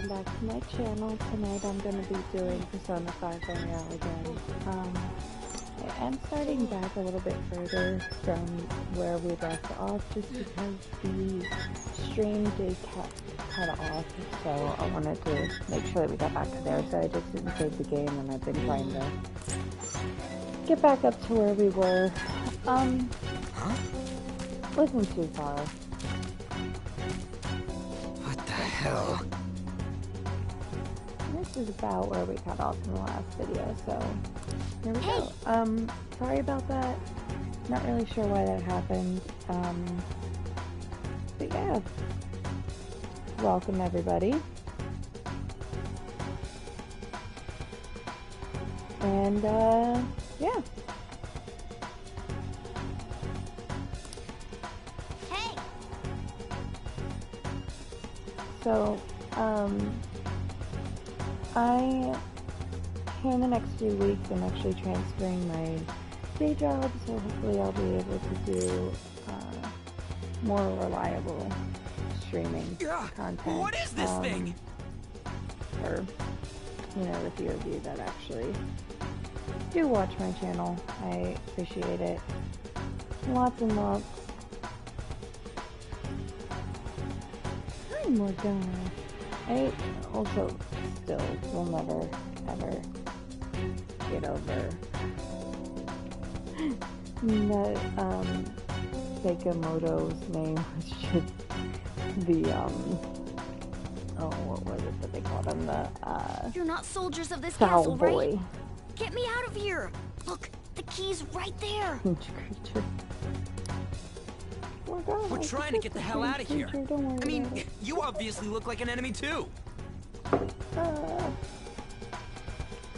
welcome back to my channel. Tonight I'm going to be doing Persona 5 Royale again. I am starting back a little bit further from where we left off just because the stream did cut off, so I wanted to make sure that we got back to there, so I just didn't save the game, and I've been trying to get back up to where we were. Wasn't too far. What the hell? This is about where we cut off in the last video, so here we go. Sorry about that. Not really sure why that happened. But yeah. Welcome everybody. And yeah. Hey. So, here in the next few weeks, I'm actually transferring my day job, so hopefully I'll be able to do more reliable streaming content. What is this thing? For, you know, the few of you that actually do watch my channel. I appreciate it. Lots and lots. Hi, Morgana. I also still will never, ever get over that, Sakamoto's name was just the, oh, what was it that they called him? The, You're not soldiers of this Foul castle, Boy. right? Get me out of here! Look, the key's right there! Creature. Oh my God, We're trying to get the hell out of here. I mean, you obviously look like an enemy too.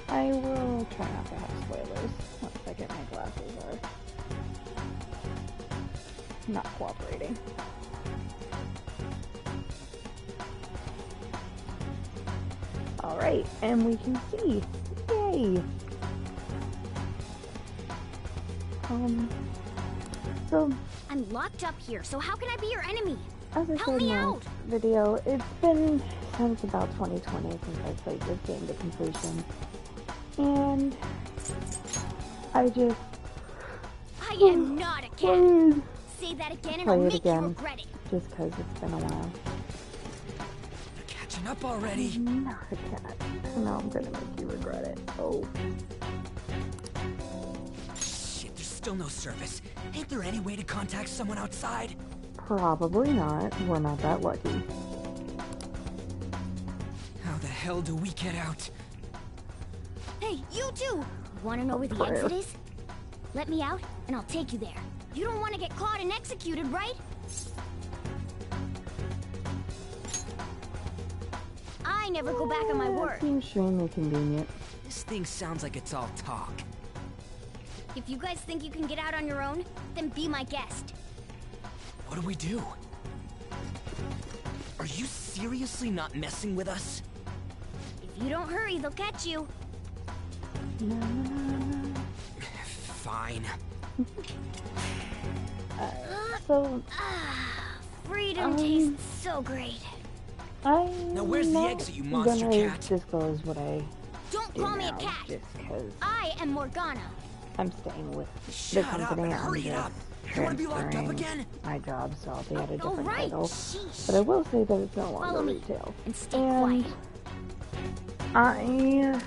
I will try not to have spoilers once I get my glasses are not cooperating. Alright, and we can see. Yay! So I'm locked up here, so how can I be your enemy? as I Help said in me the out! last video, it's been since about 2020 since I played this game to completion. And I just I am not a cat! played Say that again and Play I'll it make you again. regret it! just because it's been a while. You're catching up already. I'm not a cat. No, I'm gonna make you regret it. Oh. Shit, there's still no service. Ain't there any way to contact someone outside? Probably not. We're not that lucky. How the hell do we get out? Hey, you too! Wanna know where the Fire. exit is? Let me out, and I'll take you there. You don't want to get caught and executed, right? I never go back on my That word. seems extremely convenient. This thing sounds like it's all talk. If you guys think you can get out on your own, then be my guest. What do we do? Are you seriously not messing with us? If you don't hurry, they'll catch you. No, no, no, no. Fine. So, Freedom tastes so great. I'm Now where's the not exit, you monster gonna cat? disclose what I Don't do call me a now, cat. just because I am Morgana. I'm staying with the Shut up company. and I'm hurry it just up. You wanna be locked up transferring again? my job, so I'll be at a All different right, title. sheesh. But I will say that it's no longer Follow me retail. and stay And quiet.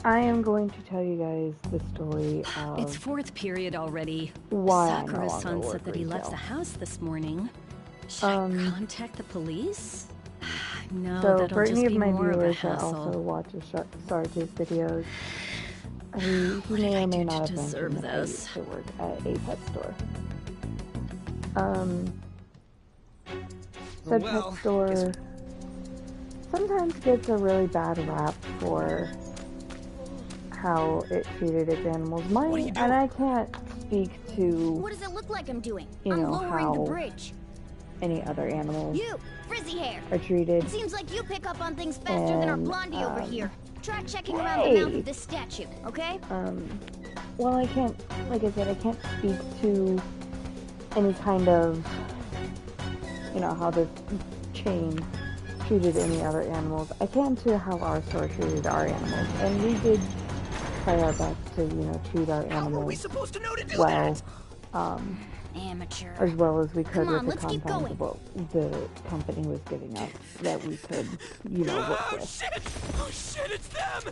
I am going to tell you guys the story of It's fourth period already. why I no Sakura-san longer said work that he left retail. the house this morning. Should I contact the police? No, So that'll for just any of be my more of a viewers that hassle. also watch Sarge's videos, he What did may I or may do not to have deserve mentioned that I this? used to work at a pet store. Said Well, pet store guess- sometimes gets a really bad rap for how it treated its animals. What are you And doing? I can't speak to What does it look like I'm doing? You I'm know lowering the how- bridge. any other animals You, frizzy hair. are treated. Seems like you pick up on things faster than our And, blondie over here. Try checking around hey. the mouth of this statue, okay? Well, I can't, like I said, I can't speak to any kind of, you know, how this chain treated any other animals, I can to how our store treated our animals. And we did try our best to, you know, treat our How are we animals supposed to know to do well, that? Amateur. as well as we could Come on, with the let's keep confines of what the company was giving us, that we could, you know, work Oh with. shit! Oh shit! It's them!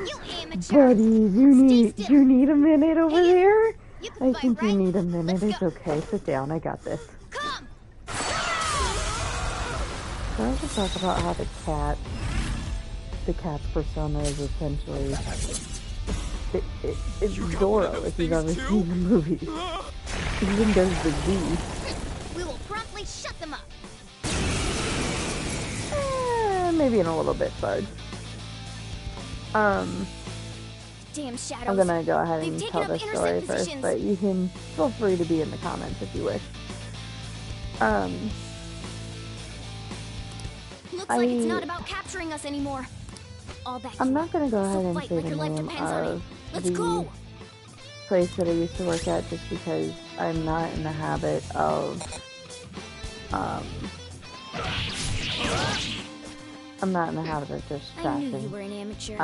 You amateur. Buddies, still. you need a minute over Hey, there? You can I fight, think right? you need a minute. Let's It's go. okay. Sit down. I got this. Come. So I want to talk about how the cat's persona is essentially it's Doro if you've ever seen the movies. Even does the Z. We will promptly shut them up. Maybe in a little bit, Sarge. Damn shadows. I'm gonna go ahead and They've tell taken the up story intercept first, positions. but you can feel free to be in the comments if you wish. Looks like it's not about capturing us anymore. All that. I'm not gonna go ahead So and fight say like the your life name depends on it. of Let's the go. place that I used to work at, just because I'm not in the habit of I'm not in the habit of just I knew you trashing were an amateur.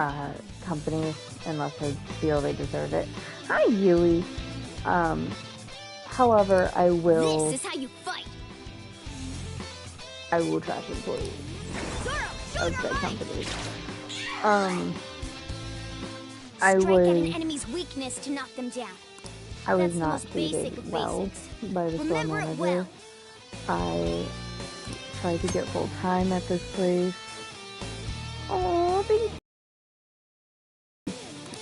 companies unless I feel they deserve it. Hi, Yui. However, I will This is how you fight. trash employees Zoro, of show said your might. companies. I Strike at an was enemy's weakness to knock them down. I was That's the not most basic treated of well basics. by the store Remember it manager. well. I tried to get full time at this place. Oh, thank you.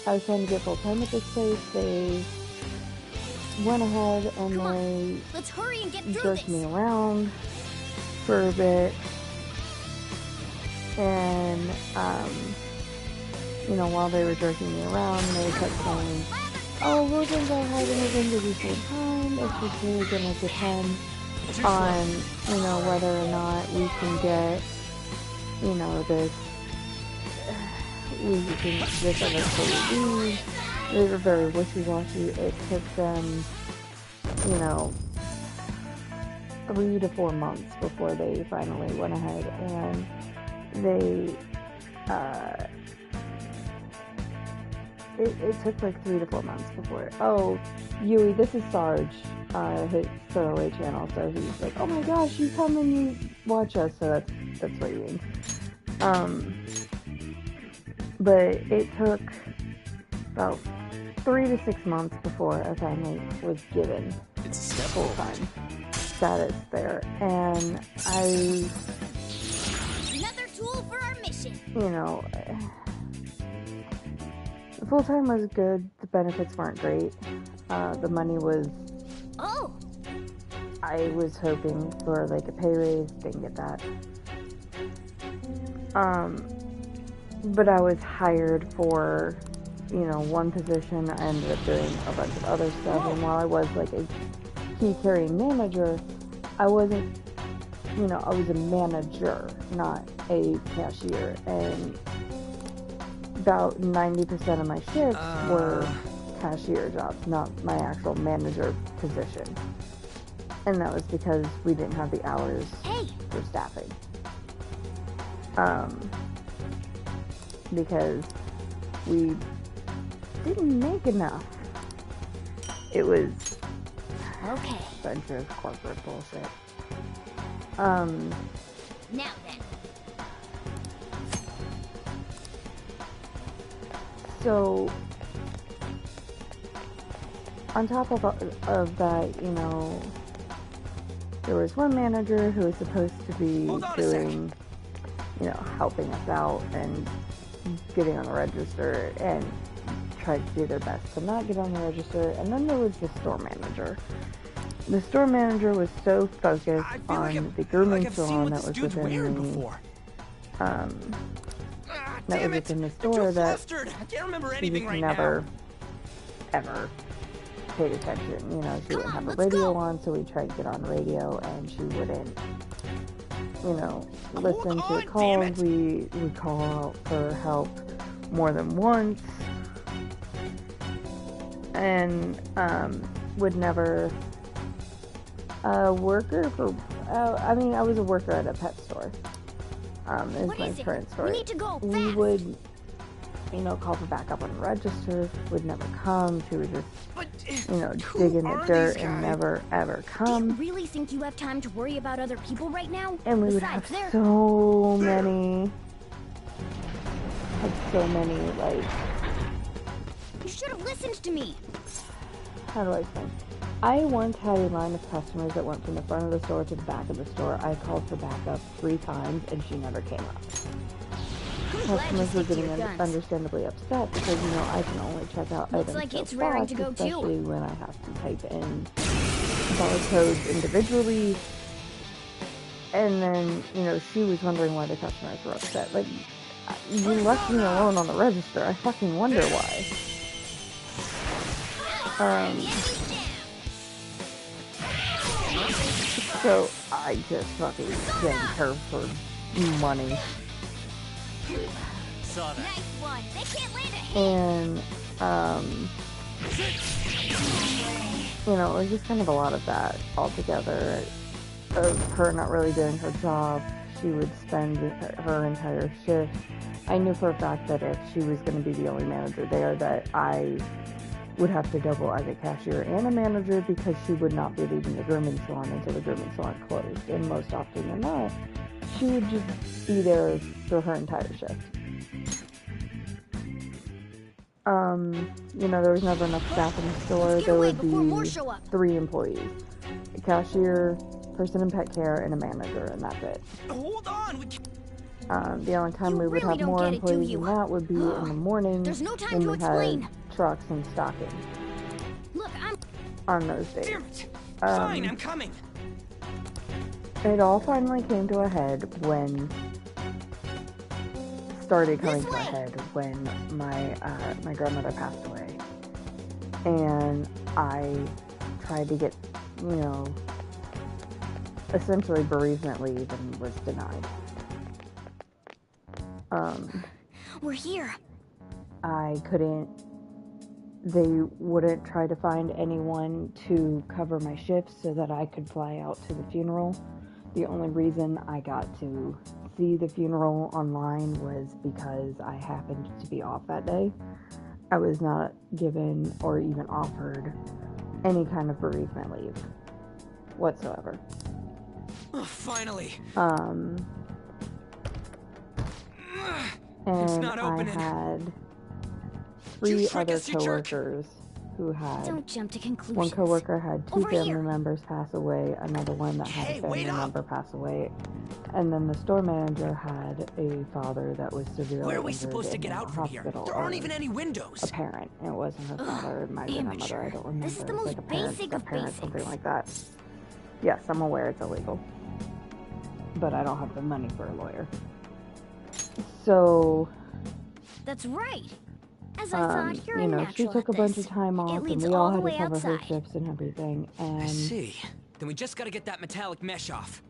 I was trying to get full time at this place. They went ahead and Come on, they let's hurry and get through jerked this. me around for a bit. And, you know, while they were jerking me around, they kept saying, oh, we're going to go ahead and we're going to give you full time. It's just really going to depend on, you know, whether or not we can get, you know, this other employee. They were very wishy-washy. It took them, you know, 3 to 4 months before they finally went ahead and they, it took like 3 to 4 months before. Oh, Yui, this is Sarge, his throwaway channel. So he's like, oh my gosh, you come and you watch us. So that's what he means. But it took about 3 to 6 months before I finally was given full-time status there. And Another tool for our mission. you know, the full-time was good. The benefits weren't great. The money was, Oh, I was hoping for like a pay raise, didn't get that. But I was hired for, you know, one position. I ended up doing a bunch of other stuff, and while I was like a key carrying manager, I wasn't, you know, I was a manager, not a cashier, and about 90% of my shifts were cashier jobs, not my actual manager position. And that was because we didn't have the hours for staffing. Because we didn't make enough. It was okay. a bunch of corporate bullshit. Now then. So, on top of that, you know, there was one manager who was supposed to be doing, you know, helping us out and getting on the register, and tried to do their best to not get on the register. And then there was the store manager. The store manager was so focused on the grooming salon that was within the store that she just never, ever paid attention. You know, she wouldn't have a radio on, so we tried to get on the radio, and she wouldn't, you know, listen to the calls. We would call out for help more than once, and would never worker for. I mean, I was a worker at a pet store, is What my is it? current We story. need to go We fast. would, you know, call for backup on the register, would never come. She would just, But you know, who dig in the are dirt these and guys? never ever Do you come. really think you have time to worry about other people right now? And we would Besides, have so many, like, You should have listened to me. how do I explain? I once had a line of customers that went from the front of the store to the back of the store. I called for backup 3 times and she never came up. I'm glad you Customers were stick to getting your guns. understandably upset because, you know, I can only check out Looks items like so it's raring fast, to go, too. especially when I have to type in barcodes individually. And then, you know, she was wondering why the customers were upset. Like, you left me alone on the register. I fucking wonder why. So I just fucking begged her for money. Saw that. Nice one. They can't land a hit. And, you know, it was just kind of a lot of that altogether. Of her not really doing her job. She would spend her entire shift. I knew for a fact that if she was going to be the only manager there, that I would have to double as a cashier and a manager because she would not be leaving the grooming salon until the grooming salon closed. And most often than not, she would just be there for her entire shift. You know, there was never enough staff in the store. Let's get There away would before more be show up. 3 employees. A cashier, person in pet care, and a manager, and that's it. Hold on. The only time You we would really have don't more get it, do employees you? than that would be in the morning There's no time when to we explain. had trucks and stocking Look, I'm... on those days. Damn it. Fine, I'm coming. It all finally came to a head when my grandmother passed away, and I tried to get, you know, essentially bereavement leave and was denied. We're here. I couldn't, they wouldn't try to find anyone to cover my shifts so that I could fly out to the funeral. The only reason I got to see the funeral online was because I happened to be off that day. I was not given or even offered any kind of bereavement leave whatsoever. Oh, finally. And not I opening. had You 3 trick other us, you jerk. coworkers who had, Don't jump to conclusions. one coworker had 2 Over family here. members pass away, another one that had Hey, a family wait up. member pass away, and then the store manager had a father that was severely Where are we injured supposed to and get in out the from here? hospital, There aren't or even any windows. a parent. It wasn't her father, it might have been her mother, I don't remember. This is the It was most like a parent, basic of step-parent, something basics. like that. Yes, I'm aware it's illegal, but I don't have the money for a lawyer. So, That's right. As I thought, you're you a know, she natural took a at bunch this. of time off, It and leads we all all the had to way cover her outside. shifts and everything, I and see. Then we just gotta get that metallic mesh off.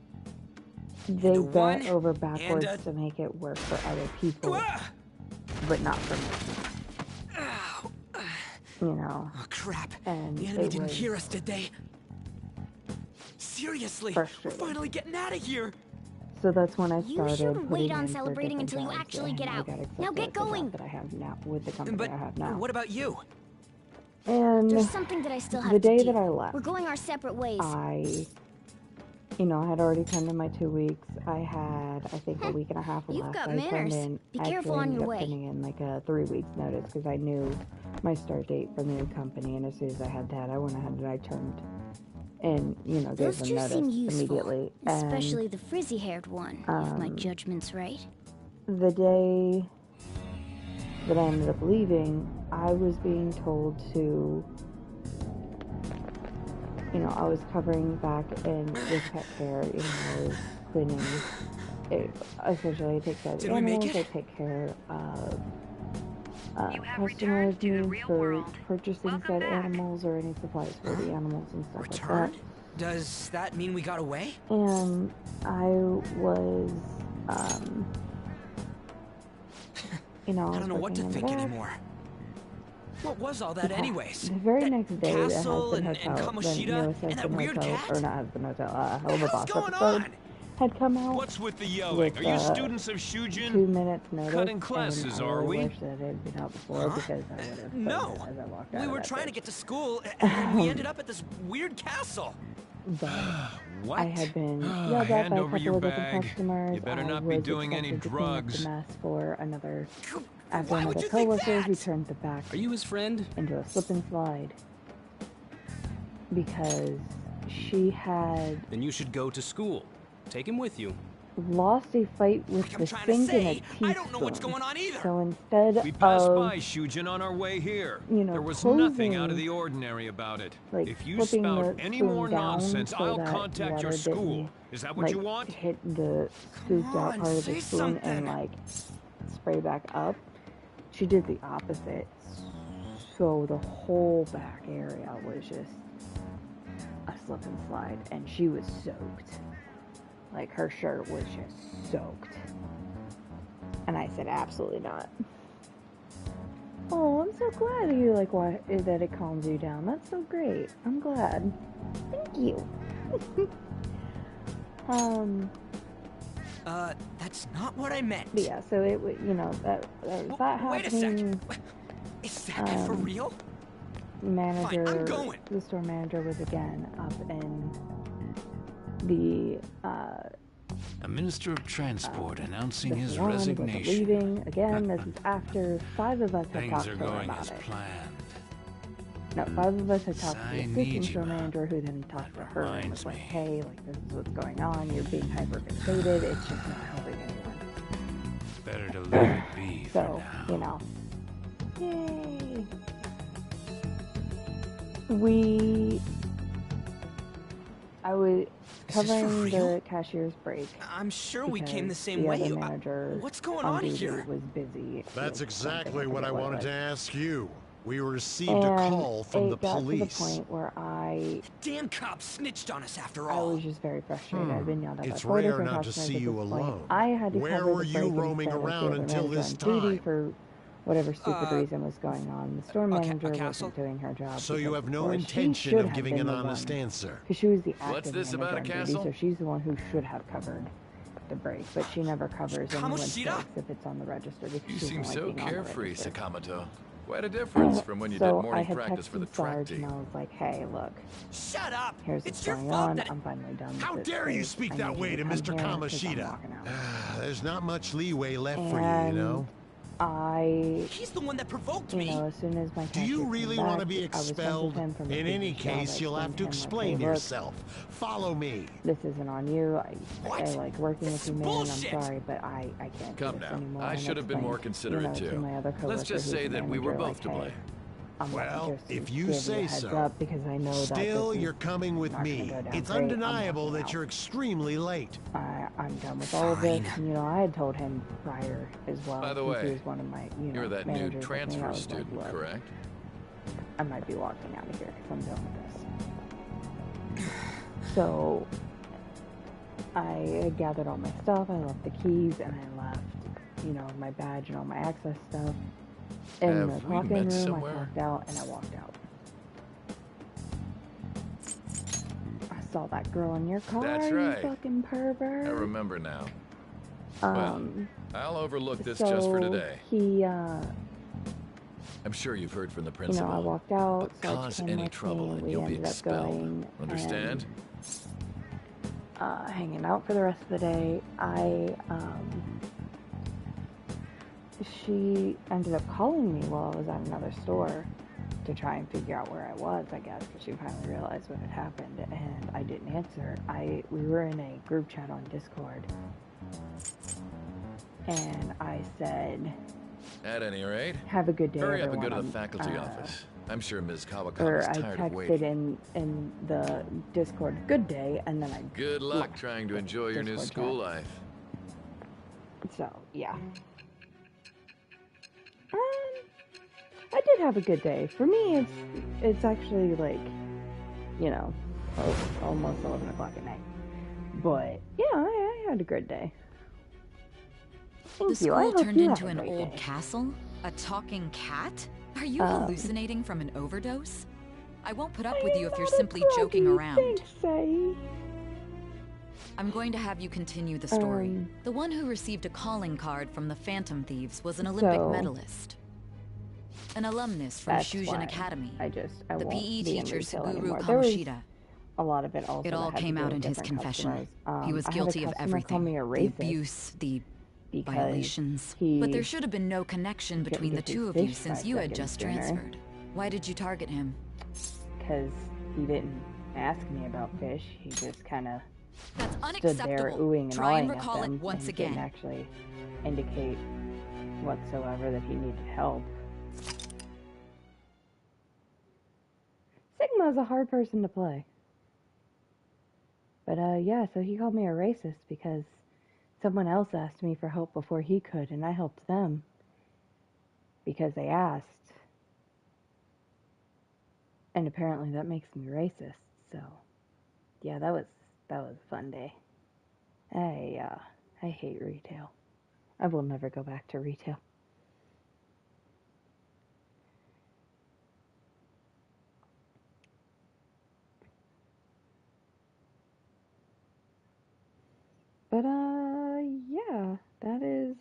they And a bent one, over and backwards a- to make it work for other people, Ah! but not for me, Ow. you know. Oh, crap. And The enemy it didn't was hear us, did they? Seriously, we're frustrating. finally getting out of here. So that's when I You started should wait putting on in for celebrating different until you jobs, actually and get I out. got Now accepted get at the job going. that I have now with the company But I have now. what about you? And There's something that I still have the to day do. that I left, We're going our separate ways. you know, I had already turned in my 2 weeks. I had, I think, a week and a half You've left. got I turned manners. in, Be actually careful on ended your up way. turning in like a 3 weeks notice because I knew my start date from the new company, and as soon as I had that, I went ahead and I turned and, you know, gave Those them 2 notice seem useful. immediately. Especially the frizzy-haired one, if my um, judgment's right. And the day that I ended up leaving, I was being told to, you know, I was covering back in with pet care, you know, I was cleaning. Essentially, I take care of the Did we make animals, I it? take care of You have customers' returned to the needs real for world. purchasing Welcome said back. animals or any supplies for the animals and stuff Return? like Does that mean we got away? that. And I was, you know, I don't know what to working in the think back. anymore. What was all that Yeah. anyways? The very That next day, the castle Hudson and Hotel, the Kamoshida newest and that Hudson weird Hotel, cat? or not Hudson Hotel, What the Helga hell's Boss going episode, on? had come out. What's with the yelling? With, Are you students of Shujin? 2 minutes notice. Cutting classes, and I are really we? wish that it had been out before because I would have No. as I walked out We of were that trying to bitch. get to school, and we ended up at this weird castle. But What? I had been yelled at by Hand a over couple your of different bag. customers. You better I not be was doing any expected to clean up drugs. the mess for another after Why would another you think coworker who that? turned the back Are you his friend? into a slip and slide because she had Then you should go to school. Take him with you. lost a fight with Like I'm the trying to sink and a say, teaspoon. I don't know what's going on either. So instead We passed of by Shujin on our way here. you know, There was closing, nothing out of the ordinary about it. like, If you flipping spout the any spoon more down nonsense, so I'll that contact your water school. didn't, Is that what like, you want? hit the scooped out on, part of say the spoon something. and like spray back up. She did the opposite. So the whole back area was just a slip and slide, and she was soaked. Like, her shirt was just soaked. And I said, absolutely not. Oh, I'm so glad you like that it calms you down. That's so great. I'm glad. Thank you. That's not what I meant. But yeah, so it would, you know, that was that Wait a happening. second. Is that guy for real? Manager, Fine, I'm going. the store manager was again up in the A minister of transport announcing the his salon, wasn't resignation. leaving. Again, this is after 5 of us had Things talked are to her going about as it. planned. No, 5 of us had talked to I the need assistant you, store Mom. manager, who then talked to her and reminds was like, me. hey, like, this is what's going on. You're being hyper-fixated. It's just not helping anyone. Better to let it be for So, now. you know. Yay! I was Is this for covering real? the cashier's break. I'm sure we came the because same the way. other manager What's going on on duty here? was busy. That's with something, exactly what I forget it wanted to was. ask you. We received And a call from it the got police. to the point where I Damn cop snitched on us after all. was just very frustrated. I've been yelled at by It's 4 rare different not to customers see at you this point. alone. I had to Where cover were the you break roaming instead of the around other until manager this on duty time? for whatever stupid reason was going on. The store manager castle? wasn't doing her job. So you because, have no of course, she intention should of have giving been an the honest one, answer. because she was the What's active this manager about a on duty, castle? so she's the one who should have covered the break, but she never covers anyone's Kamoshida? breaks if it's on the register because You she seem doesn't so like being on the carefree, register. Sakamoto. Quite a difference from when you did So I morning had practice for the texted track Sarge team. and I was like, hey, look, Shut up! here's It's what's your going fault on. that I'm finally done with How it. dare you Please, speak I that need way you to come Mr. here 'cause I'm Kamoshida? walking out. There's not much leeway left for you, And you know? He's the one that provoked You me. know, as soon as my Do cashier you came really back, want to be I was friends with expelled? him from a In any previous job. I case, you'll have to explained explain him, like, hey, look, yourself. Follow me. this isn't on you. I What? like working This with you, is man. bullshit. I'm sorry, but I can't Come do this now. anymore. I And should have been more explained, considerate, you know, too. to my other Let's coworker just who's say the that we were manager, both to like, hey, blame. I'm Well, just to if you give say a heads so. up because I know that Still, this you're is coming with not gonna me. go down It's great. I'm undeniable walking that out. you're extremely late. I'm done with all of this. And, you know, I had told him prior as well. By the since he way, was one of my, you know, You're that new managers with me. I transfer was like, student, look, correct? I might be walking out of here because I'm done with this. So I gathered all my stuff. I left the keys and I left, you know, my badge and all my access stuff in Have the we clock-in met room. somewhere? I clocked out and I walked out. I saw that girl in your car. That's you right. fucking pervert. I remember now. Well, I'll overlook this so just for today. He, I'm sure you've heard from the you principal. know, I walked out. But Sarge cause came any with trouble me. and We you'll be ended up expelled. going Understand? and, hanging out for the rest of the day. She ended up calling me while I was at another store to try and figure out where I was, I guess, because she finally realized what had happened, and I didn't answer. We were in a group chat on Discord, and I said, At any rate, have a good day, hurry up and everyone. go to the faculty I'm, office. I'm sure Ms. Or Kawakami's I tired of texted waiting. in the Discord, good day, and then I Good luck left trying to the enjoy your new Discord school chat. life. So, yeah. I did have a good day. For me, it's actually like, you know, almost 11 o'clock at night. But, yeah, I had a good day. Thank The you. I school hope turned you into had a an great old day. castle? A talking cat? Are you hallucinating from an overdose? I won't put up I with am you if you're not a simply druggie. joking around. Thanks, Say. I'm going to have you continue the story. The one who received a calling card from the Phantom Thieves was an Olympic medalist. An alumnus from Shujin Academy. I the won't PE be in teacher retail Suguru anymore. Kamoshida. A lot of it also It all that had to came do out with in his different confession. customers. He was I had a guilty of customer call everything. me a The racist abuse, the because violations. he But there should have been no connection couldn't between the get his two of you fish since 5 you had seconds just sooner. transferred. Why did you target him? Because he didn't ask me about fish. He just kind of That's stood there unacceptable. oohing and Try and awing at recall them it once and again. didn't actually indicate whatsoever that he needed help. Sigma's a hard person to play. But yeah, so he called me a racist because someone else asked me for help before he could, and I helped them because they asked. And apparently that makes me racist. So yeah, that was a fun day. I hate retail. I will never go back to retail. But yeah, that is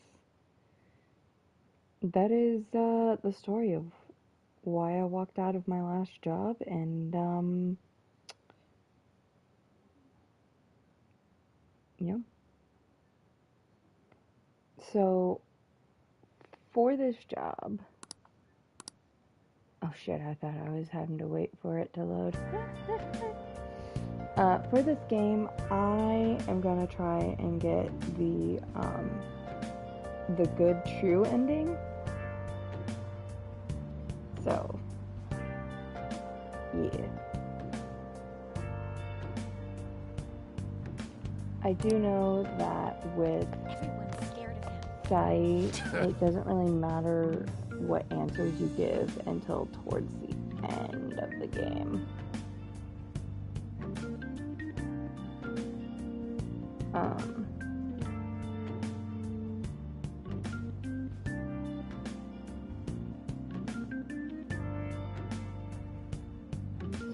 the story of why I walked out of my last job, and yeah. So for this job, oh shit, I thought I was having to wait for it to load. For this game, I am gonna try and get the good true ending. So, yeah. I do know that with Everyone's scared of him. Sai, it doesn't really matter what answers you give until towards the end of the game.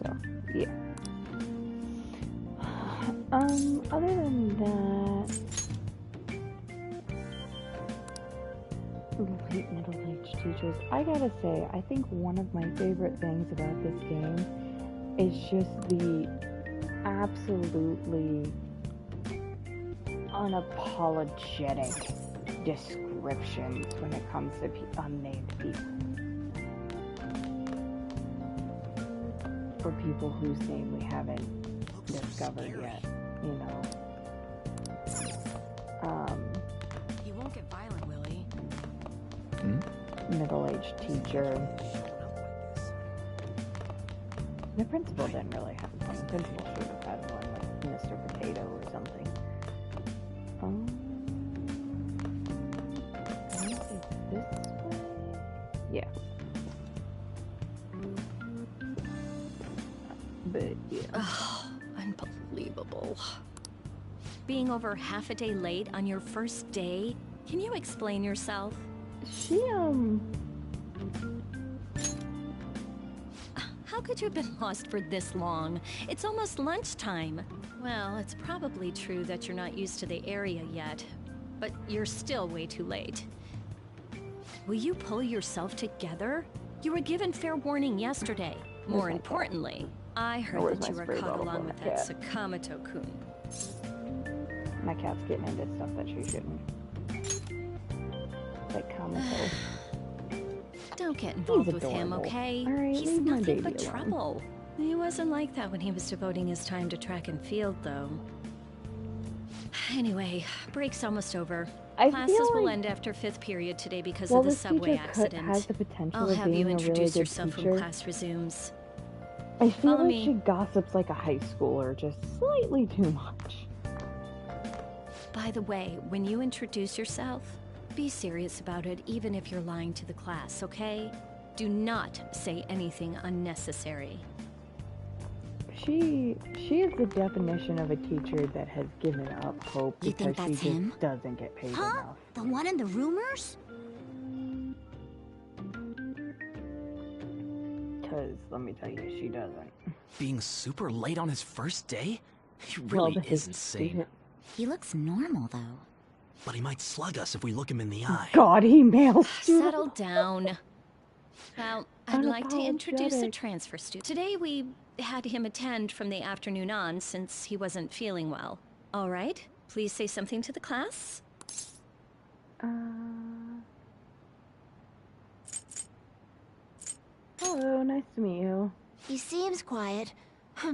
So, yeah. Other than that, late middle-aged teachers, I gotta say, I think one of my favorite things about this game is just the absolutely unapologetic descriptions when it comes to unnamed people. For people whose name we haven't discovered yet, you know. He won't get violent, will he? Middle-aged teacher. The principal didn't really have one. The principal should have had one, like Mr. Potato or something. I think it's this way? Yeah. But yeah. Oh, unbelievable. Being over half a day late on your first day? Can you explain yourself? She, How could you have been lost for this long? It's almost lunchtime. Well, it's probably true that you're not used to the area yet, but you're still way too late. Will you pull yourself together? You were given fair warning yesterday. More importantly, I heard Where's that you my were spray caught bottle along for with my that cat? Sakamoto-kun. My cat's getting into stuff that she shouldn't. Like Kamiko. Don't get involved with him, adorable. okay? All right, He's leave my nothing baby but alone. trouble. He wasn't like that when he was devoting his time to track and field, though. Anyway, break's almost over. I Classes feel will like- end after 5th period today because Well, of the this subway teacher accident. has the potential I'll of have you being a really introduce good yourself when teacher. class resumes. I feel Follow like me. she gossips like a high schooler, just slightly too much. By the way, when you introduce yourself, be serious about it even if you're lying to the class, okay? Do not say anything unnecessary. She is the definition of a teacher that has given up hope You think because she that's just him? doesn't get paid Huh? enough. The one in the rumors? Because, let me tell you, she doesn't. Being super late on his first day? He really Well, is insane. He looks normal, though. But he might slug us if we look him in the eye. God, he male student. Settle down. Well, I'd like to introduce a Unapologetic. transfer student. Today we had him attend from the afternoon on since he wasn't feeling well. All right, please say something to the class. Hello, nice to meet you. He seems quiet,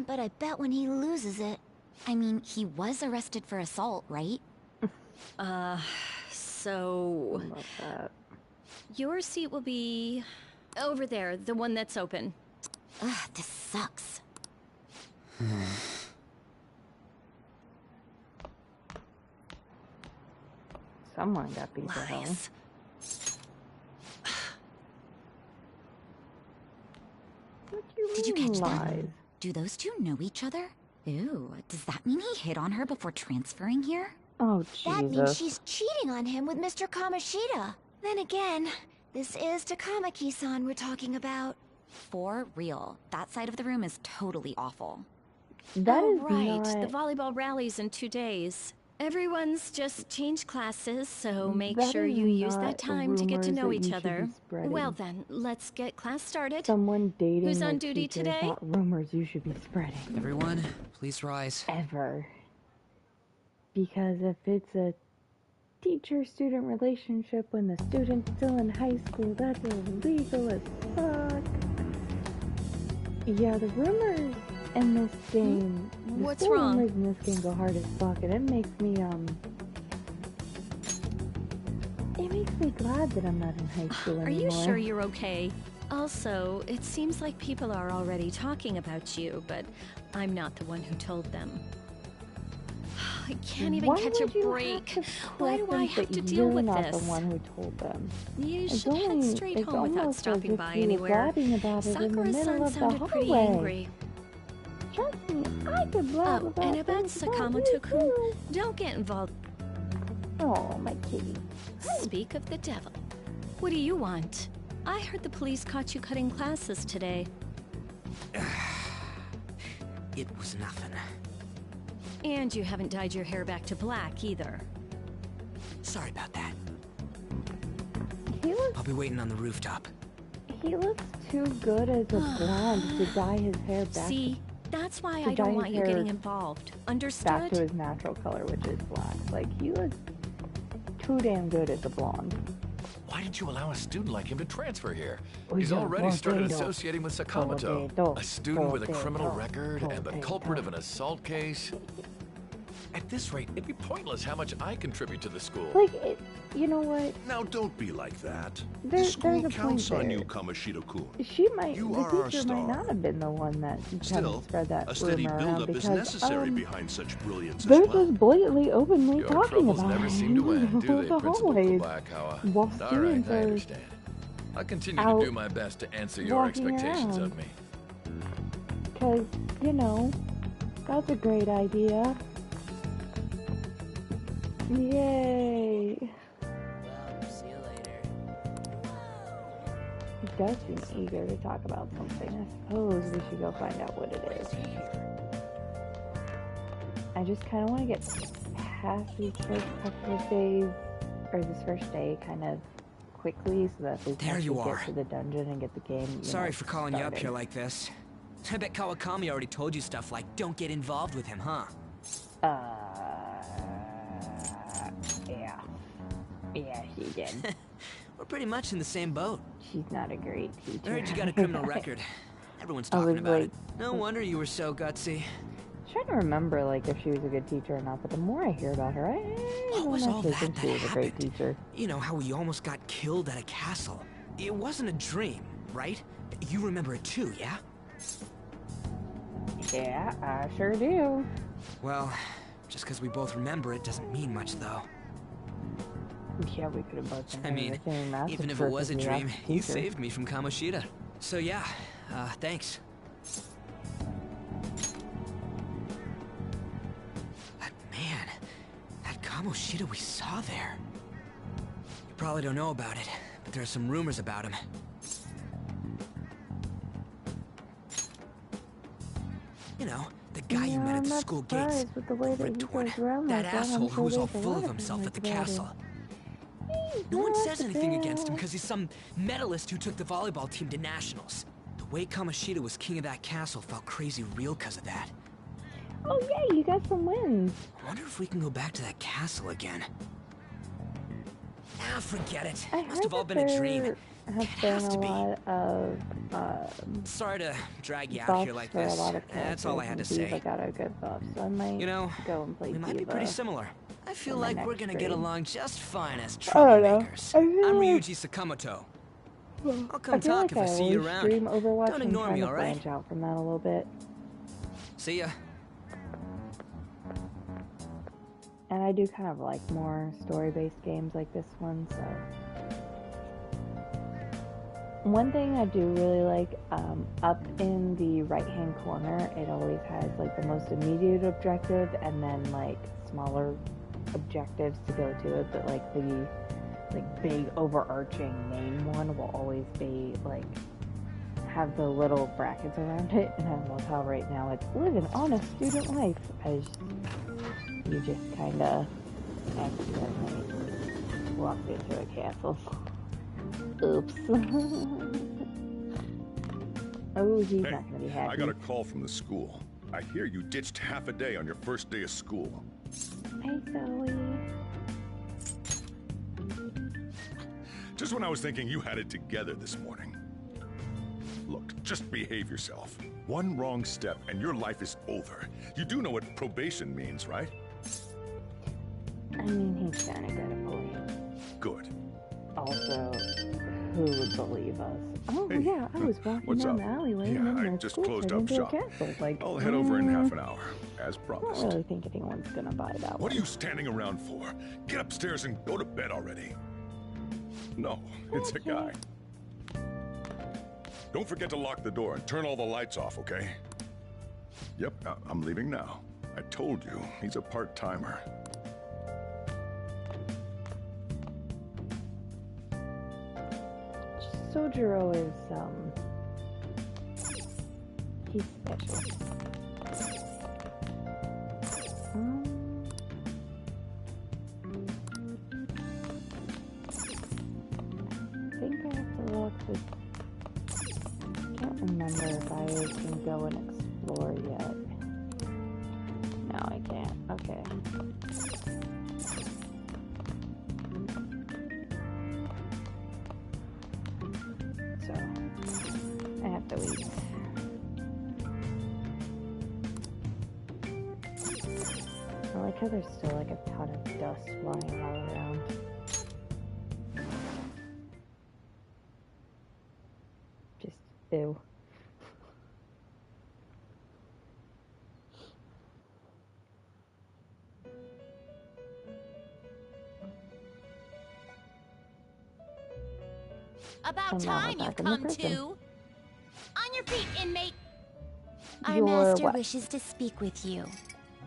but I bet when he loses it... I mean, he was arrested for assault, right? So... Love that. Your seat will be over there, the one that's open. Ugh, this sucks. Someone got beat to hell. Lies. What do you Did you mean catch that? lies? Do those two know each other? Ew, does that mean he hit on her before transferring here? Oh, That means Jesus. she's cheating on him with Mr. Kamoshida. Then again, this is Takamaki-san we're talking about. For real, that side of the room is totally awful. That Oh, is right, not... the volleyball rally's in 2 days. Everyone's just changed classes, so make That sure is you use not that time to get to rumors know that each you should be other. spreading. Well then, let's get class started. Someone dating Who's their on duty teacher is today? not rumors you should be spreading. Everyone, please rise. Ever. Because if it's a teacher-student relationship when the student's still in high school, that's illegal as fuck. Yeah, the rumors in this game... What's the wrong? rumors in this game go hard as fuck, and it makes me, It makes me glad that I'm not in high school Are anymore. you sure you're okay? Also, it seems like people are already talking about you, but I'm not the one who told them. I can't even Why catch a would you break. have to Why do I preference have that to deal you're with not this? the one who told them? You It's should head only- straight it's home without almost as stopping if by you were anywhere. blabbing about it in the middle Sakura-san of the sounded pretty hallway. angry. Trust me, I could blab Oh, about and about things about Sakamoto-kun, you, don't get involved. too. Oh, my kitty. Speak of the devil. What do you want? I heard the police caught you cutting classes today. It was nothing. And you haven't dyed your hair back to black either. Sorry about that. He looks, I'll be waiting on the rooftop. he looks too good as a blonde to dye his hair back, See, that's why to I dye don't his want you hair getting involved. back Understood? to his natural color, which is black. Like, he looks too damn good as a blonde. Why did you allow a student like him to transfer here? Oh, He's yeah, already started Bordeaux. associating with Sakamoto, Bordeaux. a student with a criminal Bordeaux. record and the Bordeaux. culprit of an assault case. At this rate, it'd be pointless how much I contribute to the school. Like, you know what? Now don't be like that. There- The school there's a counts point on there. you, Kamoshida-kun. She might, You the are our teacher might star. not have been the one that kind Still, of spread that a steady rumor around buildup is because, necessary behind such brilliance they're as well. just blatantly, openly Your talking troubles about never it seem to in end, the do they, middle of the Principal hallways. Kubakawa? While All right, students I are understand. I'll continue out to do my best to answer your walking expectations around. of me. Because, you know, that's a great idea. Yay! See you later. He does seem eager to talk about something. I suppose we should go find out what it is. I just kind of want to get past these first couple of days, or this first day, kind of quickly, so that we can There you actually are. get to the dungeon and get the game. Sorry for calling you up started. here like this. I bet Kawakami already told you stuff like, don't get involved with him, huh? Yeah. Yeah, she did. We're pretty much in the same boat. She's not a great teacher. I heard you got a criminal record. Everyone's I was talking about like- it. No wonder you were so gutsy. I'm trying to remember, like, if she was a good teacher or not, but the more I hear about her, I What don't was all actually that think that she was a great happened? teacher. You know how we almost got killed at a castle. It wasn't a dream, right? You remember it too, yeah? Yeah, I sure do. Well, just because we both remember it doesn't mean much, though. Yeah, we could have both been I mean, saying that's even as if it was a perfectly dream, asked you teacher. saved me from Kamoshida. So yeah, thanks. But man, that Kamoshida we saw there. You probably don't know about it, but there are some rumors about him. You know, the guy you met at I'm the not school gates. surprised with the way that he Ripped one. goes around That like that. asshole I'm who sure was all there's a full lot of of himself at the rumors about castle. him. No one Not says anything against him bad. because he's some medalist who took the volleyball team to nationals. The way Kamoshida was king of that castle felt crazy real because of that. Oh yeah, you got some wins. I wonder if we can go back to that castle again. Ah, forget it. I Must have all heard been that a dream. there It has has been to a be. lot of Sorry to drag you out buffs here like for a this. lot of That's all I had to characters, and say. Diva got a good buff, so I might You know, go and play we might be Diva pretty similar. I feel in my like we're next gonna get stream. along just fine as I don't know. troublemakers. I feel I'm like- Ryuji Sakamoto. I'll I come feel talk like if I I see you always around. stream Overwatch. Don't I'm ignore trying me, to alright? branch out from that a little bit. See ya. And I do kind of like more story-based games like this one, so... One thing I do really like, up in the right-hand corner, it always has, like, the most immediate objective, and then, like, smaller objectives to go to it, but, like, the, like, big, overarching main one will always be, like, have the little brackets around it, and I love how right now it's live an honest student life, as you just kinda accidentally walked into a castle. Oops. Oh, he's Hey, not gonna be happy. I got a call from the school. I hear you ditched half a day on your first day of school. Hey, Zoe. Just when I was thinking you had it together this morning. Look, just behave yourself. One wrong step and your life is over. You do know what probation means, right? I mean, he's kinda got a point. Good. Also, who would believe us? Oh, Hey, yeah, I was walking what's down up? the alleyway Yeah, and then I the just school closed turned up into shop. a castle. Like, I'll head over in half an hour, as I promised. don't really think anyone's gonna buy that What one. are you standing around for? Get upstairs and go to bed already. No, it's a guy. Don't forget to lock the door and turn all the lights off, okay? Yep, I'm leaving now. I told you, he's a part-timer. Sojiro is, he's special. I think I have to look this. I can't remember if I can go and explore yet. No, I can't. Okay. So, I have to wait. I like how there's still like a ton of dust flying all around. Just ew. About And now we're time you've back in the come prison. to. On your feet, inmate. Our Your master what? wishes to speak with you.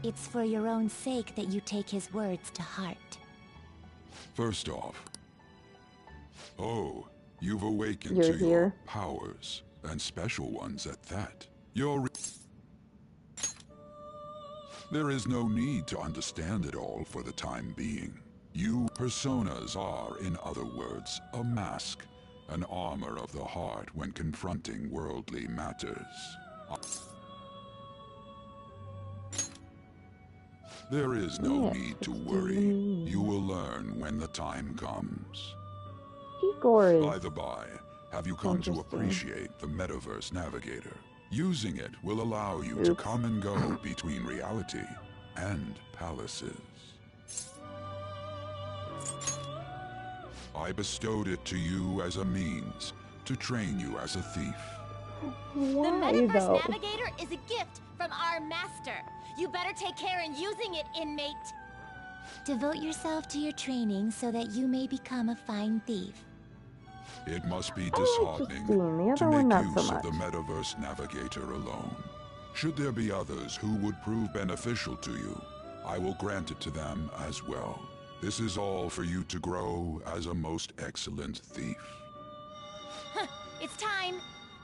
It's for your own sake that you take his words to heart. First off, you've awakened You're to here. your powers, and special ones at that. There is no need to understand it all for the time being. You personas are, in other words, a mask, an armor of the heart when confronting worldly matters. There is no Yes, need to excuse worry. me. You will learn when the time comes. Igor is By the by, have you come to interesting. appreciate the Metaverse Navigator? Using it will allow you to Oops. come and go between reality and palaces. I bestowed it to you as a means to train you as a thief. Why, the Metaverse though? Navigator is a gift from our master. You better take care in using it, inmate. Devote yourself to your training so that you may become a fine thief. It must be I like disheartening Justine, the to other one make not so use much. of the Metaverse Navigator alone. Should there be others who would prove beneficial to you, I will grant it to them as well. This is all for you to grow as a most excellent thief. It's time.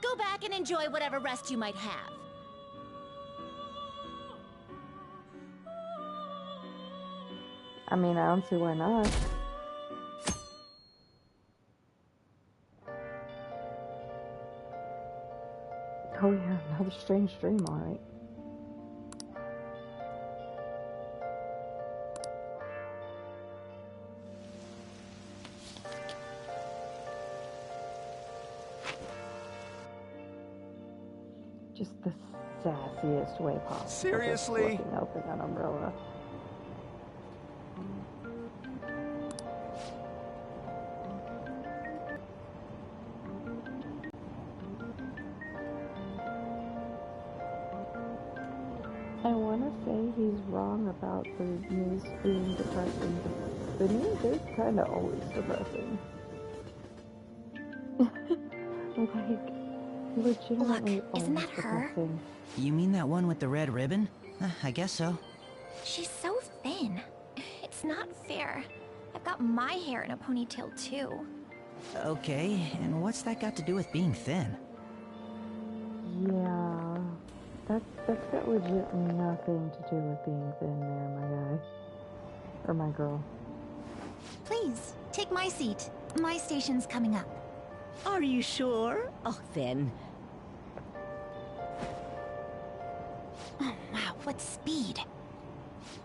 Go back and enjoy whatever rest you might have. I mean, I don't see why not. Oh yeah, another strange dream, alright. Just the sassiest way possible. Seriously? Just flipping open that umbrella. I want to say he's wrong about the news being depressing, but the news is kind of always depressing. Like, legitimately. Look, isn't that her? Depressing. You mean that one with the red ribbon? I guess so. She's so thin. It's not fair. I've got my hair in a ponytail too. Okay, and what's that got to do with being thin? Yeah, that's got legit nothing to do with being thin there, my guy. Or my girl. Please, take my seat. My station's coming up. Are you sure? Oh, then. Oh, wow, what speed.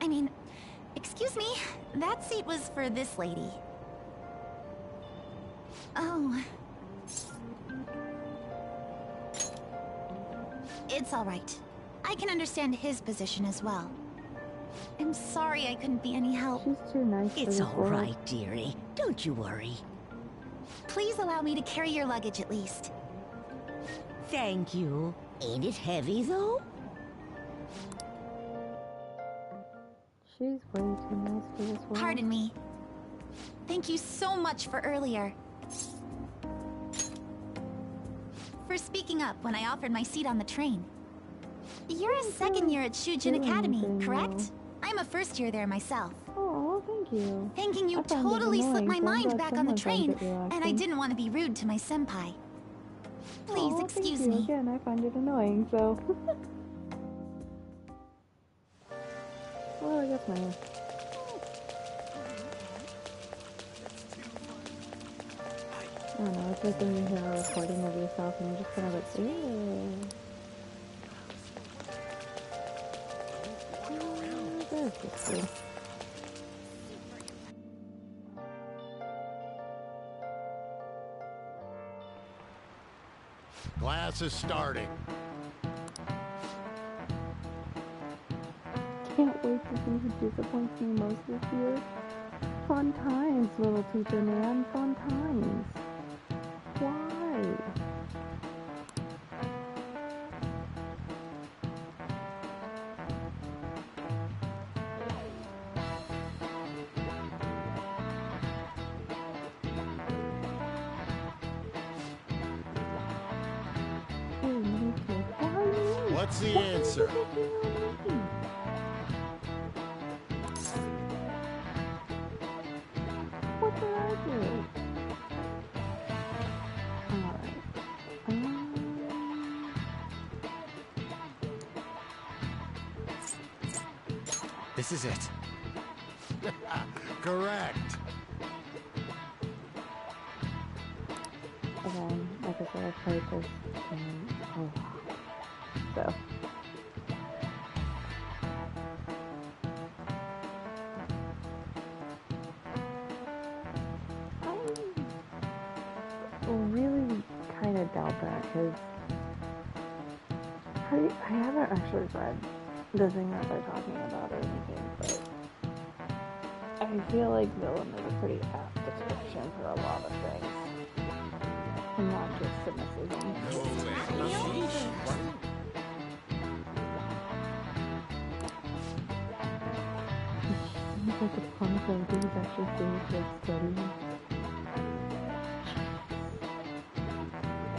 I mean, excuse me, that seat was for this lady. Oh. It's all right. I can understand his position as well. I'm sorry I couldn't be any help. She's too nice for It's this all world. right, dearie. Don't you worry. Please allow me to carry your luggage at least. Thank you. Ain't it heavy, though? She's way too nice for this world. Pardon me. Thank you so much for earlier. For speaking up when I offered my seat on the train. You're a second year at Shujin Academy, correct? I'm a first year there myself. Oh, thank you. Thinking you totally slipped my mind back on the train, and I didn't want to be rude to my senpai. Please excuse me. Again, I find it annoying, so. Well, I guess my. I don't know, it's like when you hear a recording of yourself and you're just kind of like, ew. That's just cool. Class is starting. Can't wait to see who disappoints me most this year. Fun times, little teacher man. Fun times. Why? What's the answer? What did I do? Alright. This is it. Correct. Again, like I said, I've played this a lot. So. I really kind of doubt that, because I haven't actually read the thing that they're talking about or anything, but I feel like villain is a pretty apt description for a lot of things. And not just cynicism. Seems like a punk of these actually serious studying.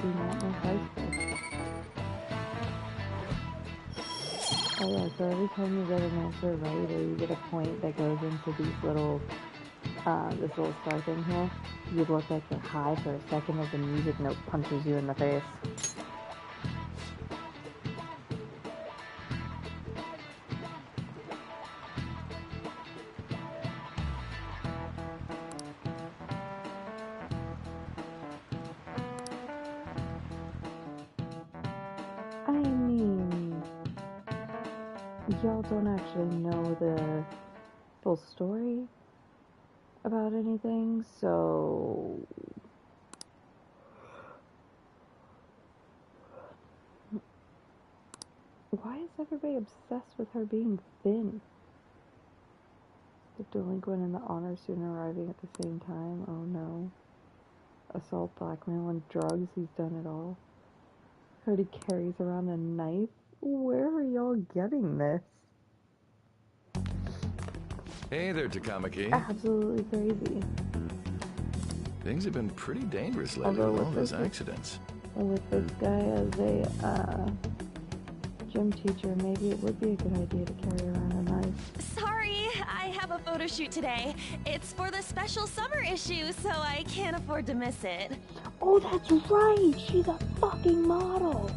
Do not know high school. Oh yeah, so every time you get an answer right or you get a point that goes into these little, this little star thing here, you look like you're high for a second as the music note punches you in the face. I mean, y'all don't actually know the full story about anything, so why is everybody obsessed with her being thin? The delinquent and the honor student arriving at the same time? Oh no. Assault, blackmail, and drugs, he's done it all. Heard he carries around a knife? Where are y'all getting this? Hey there, Takamaki. Absolutely crazy. Things have been pretty dangerous lately with all those accidents. With this guy as a gym teacher, maybe it would be a good idea to carry around a knife. Sorry, I have a photo shoot today. It's for the special summer issue, so I can't afford to miss it. Oh, that's right! She's a fucking model!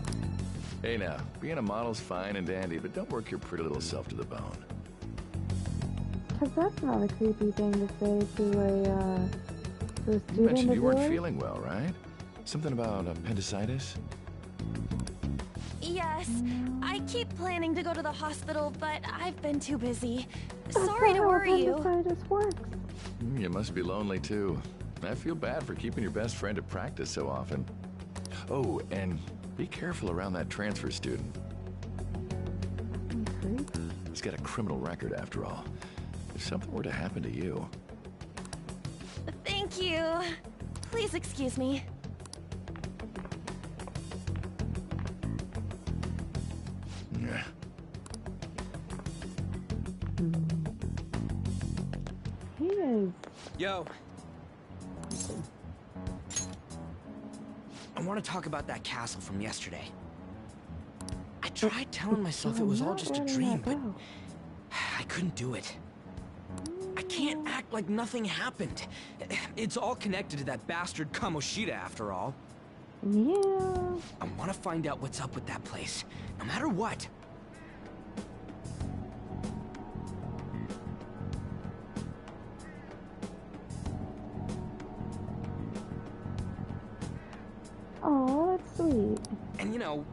Hey now, being a model's fine and dandy, but don't work your pretty little self to the bone. Because that's not a creepy thing to say to a student. You mentioned you weren't feeling well, right? Something about appendicitis? Yes, I keep planning to go to the hospital, but I've been too busy. Sorry to worry you. Appendicitis works. You must be lonely too. I feel bad for keeping your best friend at practice so often. Oh, and be careful around that transfer student. He's got a criminal record after all. If something were to happen to you... Thank you. Please excuse me. Yeah. He is. Yo. I want to talk about that castle from yesterday. I tried telling myself it was all just a dream, but I couldn't do it. I can't act like nothing happened. It's all connected to that bastard Kamoshida after all. Yeah. I want to find out what's up with that place, no matter what. Oh, that's sweet. And you know,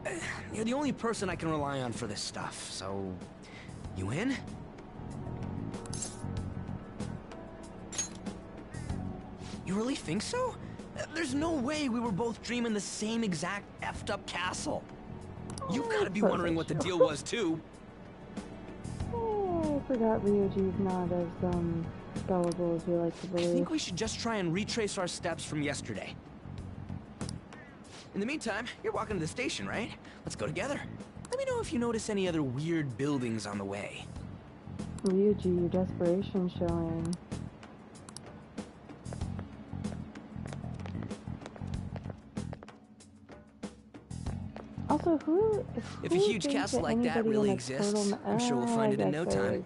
you're the only person I can rely on for this stuff, so... You in? You really think so? There's no way we were both dreaming the same exact effed up castle. You've got to be wondering what the deal was, too. I forgot Ryoji's not as, gullible as we like to believe. I think we should just try and retrace our steps from yesterday. In the meantime, you're walking to the station, right? Let's go together. Let me know if you notice any other weird buildings on the way. Ryoji, your desperation showing. Also, if a huge castle like that really exists, I'm sure we'll find it in no time.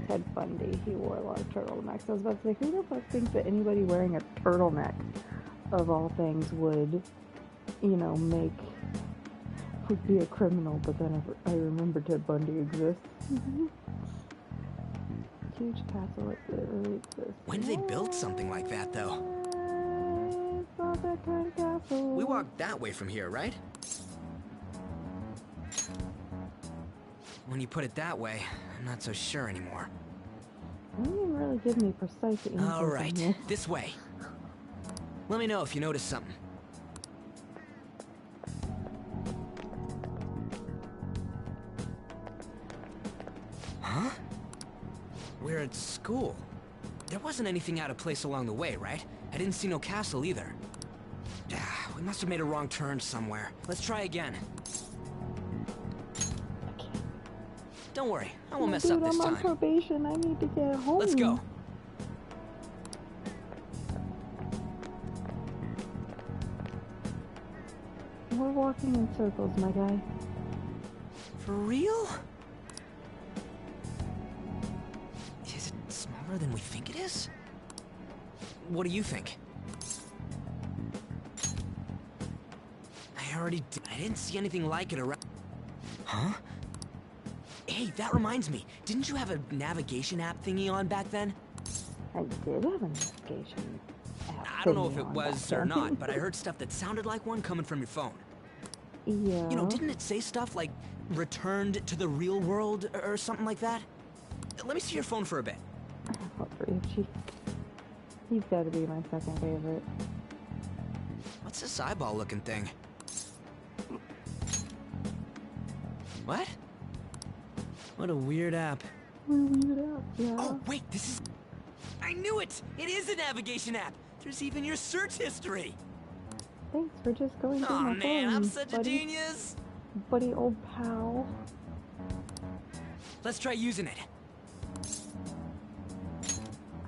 Ted Bundy, he wore a lot of turtlenecks. I was about to say, who the fuck thinks that anybody wearing a turtleneck, of all things, would, you know, would be a criminal? But then I remember Ted Bundy exists. Huge castle like that really exists. When did they build something like that, though? It's not that kind of castle. We walked that way from here, right? When you put it that way, I'm not so sure anymore. You didn't really give me precise answers. All right, this way. Let me know if you notice something. Huh? We're at school. There wasn't anything out of place along the way, right? I didn't see no castle either. We must have made a wrong turn somewhere. Let's try again. Don't worry, I won't mess up this time. I'm on probation. I need to get home. Let's go. We're walking in circles, my guy. For real? Is it smaller than we think it is? What do you think? I didn't see anything like it around. Huh? Hey, that reminds me. Didn't you have a navigation app thingy on back then? I did have a navigation app. I don't know if it was or not, but I heard stuff that sounded like one coming from your phone. Yeah. You know, didn't it say stuff like returned to the real world or something like that? Let me see your phone for a bit. Oh, Ryuji. He's gotta be my second favorite. What's this eyeball looking thing? What? What a weird app. Yeah. Oh, wait, this is... I knew it! It is a navigation app! There's even your search history! Thanks for just going through Oh my man, phone, I'm such a buddy. genius! Buddy, old pal. Let's try using it.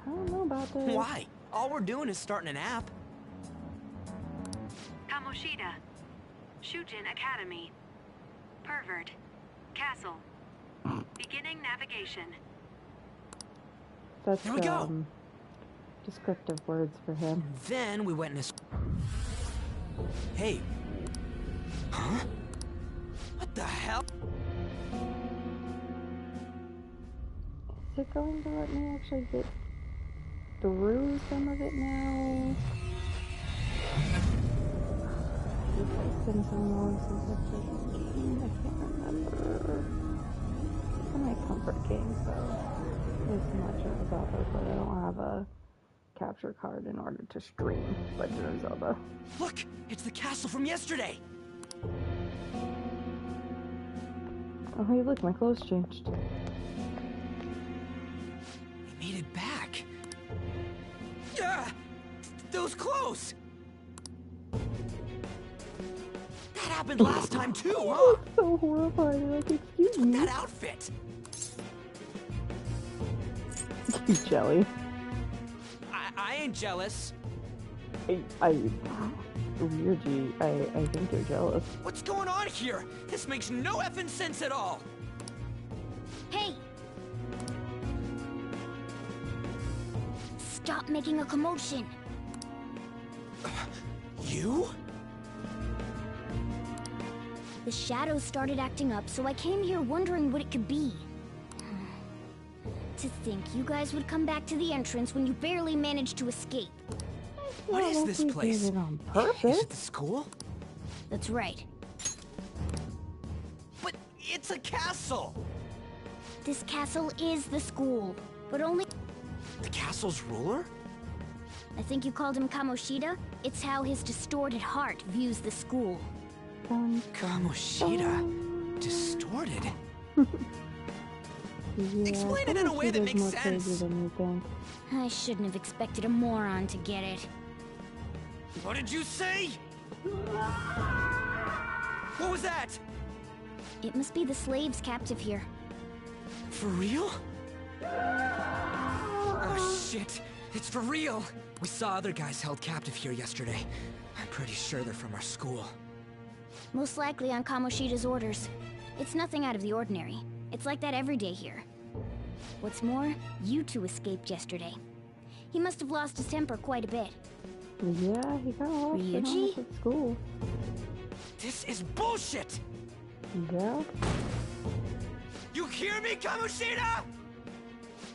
I don't know about this. Why? All we're doing is starting an app. Kamoshida. Shujin Academy. Pervert. Castle. Beginning navigation. That's, Here we go. Descriptive words for him. Then we went in his... Hey. Huh? What the hell? Is it going to let me actually get through some of it now? It's been so long since I've played this game, I can't remember. Some of my comfort games, though, as much about it, but I don't have a capture card in order to stream Legend of Zelda. Look! It's the castle from yesterday! Oh, hey, look, my clothes changed. He made it back. Yeah! Those clothes! That happened last time too, huh? So horrified, like, excuse me. That outfit! Jelly. I ain't jealous. Ryuji, I think you're jealous. What's going on here? This makes no effing sense at all! Hey! Stop making a commotion! You? The shadows started acting up, so I came here wondering what it could be. To think you guys would come back to the entrance when you barely managed to escape. What is this place? Did it on purpose. Is it the school? That's right. But it's a castle! This castle is the school, but only... The castle's ruler? I think you called him Kamoshida? It's how his distorted heart views the school. Kamoshida? Distorted? Yeah, explain it in a way that makes more sense. crazy than you think. I shouldn't have expected a moron to get it. What did you say? What was that? It must be the slaves captive here. For real? Oh shit, it's for real. We saw other guys held captive here yesterday. I'm pretty sure they're from our school. Most likely on Kamoshida's orders. It's nothing out of the ordinary. It's like that every day here. What's more, you two escaped yesterday. He must have lost his temper quite a bit. Yeah, he got lost in all at school. This is bullshit! Yeah? You hear me, Kamoshida?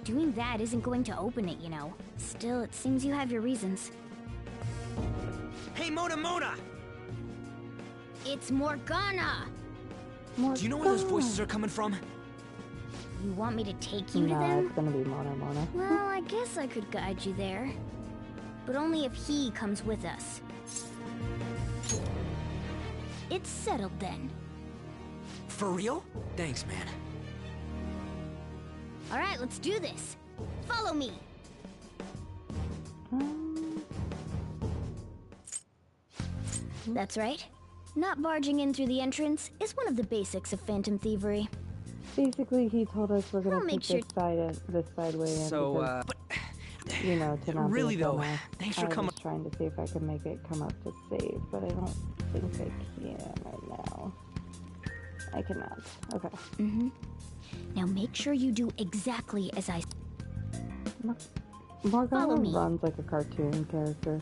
Doing that isn't going to open it, you know. Still, it seems you have your reasons. Hey, Mona! It's Morgana! Do you know where those voices are coming from? You want me to take you to No, them? it's gonna be Mona. Well, I guess I could guide you there. But only if he comes with us. It's settled then. For real? Thanks, man. Alright, let's do this. Follow me. That's right. Not barging in through the entrance is one of the basics of phantom thievery. Basically, he told us we're gonna I'll make take this side way in because, you know, to not really be a though, dumbass. thanks for I coming. was trying to see if I could make it come up to save, but I don't think I can right now. I cannot. Okay. Now make sure you do exactly as I... Morgana runs like a cartoon character.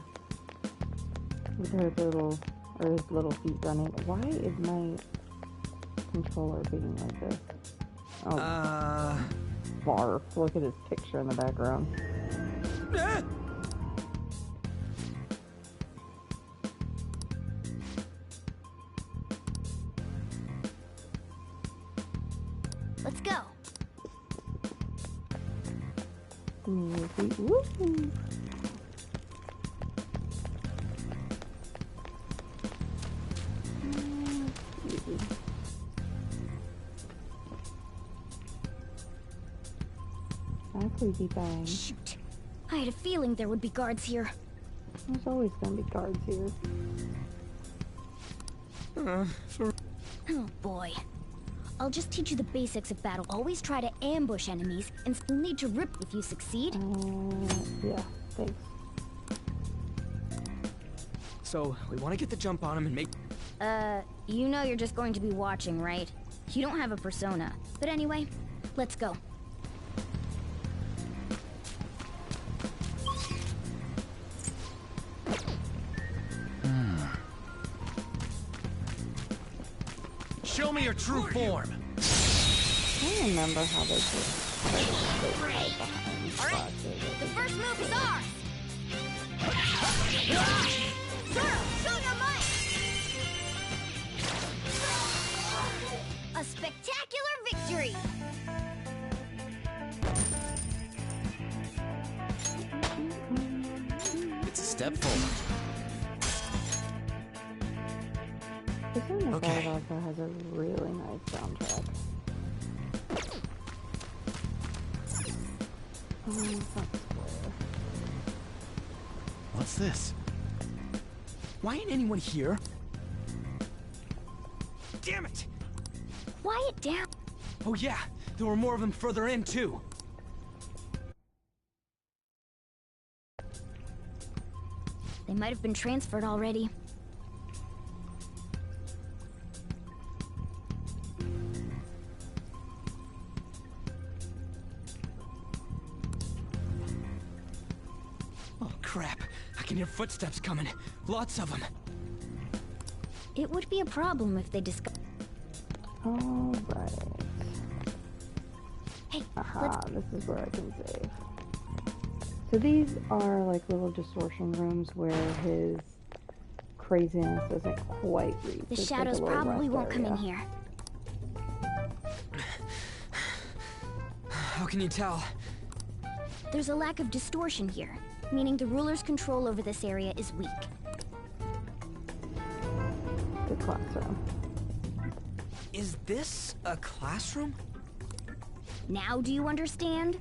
With her little feet running. Why is my controller being like this? Oh. Barf. Look at his picture in the background. Let's go. Woohoo. Creepy bang. Shoot. I had a feeling there would be guards here. There's always gonna be guards here. Oh boy. I'll just teach you the basics of battle. Always try to ambush enemies, and still need to rip if you succeed. Yeah, thanks. So, we want to get the jump on him and make... You know you're just going to be watching, right? You don't have a persona. But anyway, let's go. Show me your true form. I remember how they just behind. Alright, the first move is ours! Zoro, show your might! A spectacular victory! It's a step forward. This one also has a really nice soundtrack. What's this? Why ain't anyone here? Damn it! Quiet down. Oh yeah, there were more of them further in too. They might have been transferred already. Oh crap, I can hear footsteps coming. Lots of them. It would be a problem if they discovered. Alright. Hey, aha, this is where I can save. So these are like little distortion rooms where his craziness doesn't quite reach. The shadows probably won't come in here. How can you tell? There's a lack of distortion here, meaning the ruler's control over this area is weak. The classroom. Is this a classroom? Now do you understand?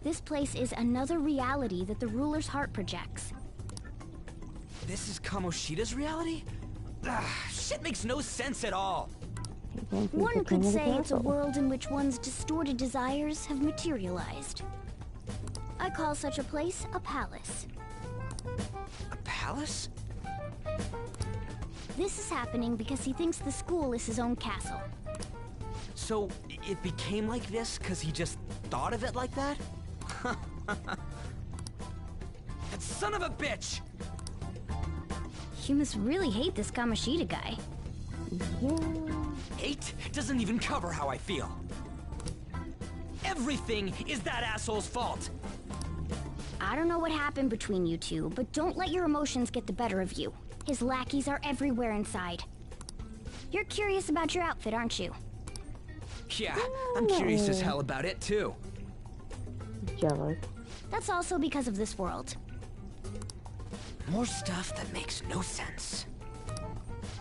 This place is another reality that the ruler's heart projects. This is Kamoshida's reality? Shit makes no sense at all. One could say it's a world in which one's distorted desires have materialized. I call such a place a palace. A palace? This is happening because he thinks the school is his own castle. So, it became like this because he just thought of it like that? That son of a bitch! You must really hate this Kamoshida guy. Yeah. Hate doesn't even cover how I feel. Everything is that asshole's fault. I don't know what happened between you two, but don't let your emotions get the better of you. His lackeys are everywhere inside. You're curious about your outfit, aren't you? Yeah, I'm curious as hell about it too. Jealous. That's also because of this world. More stuff that makes no sense.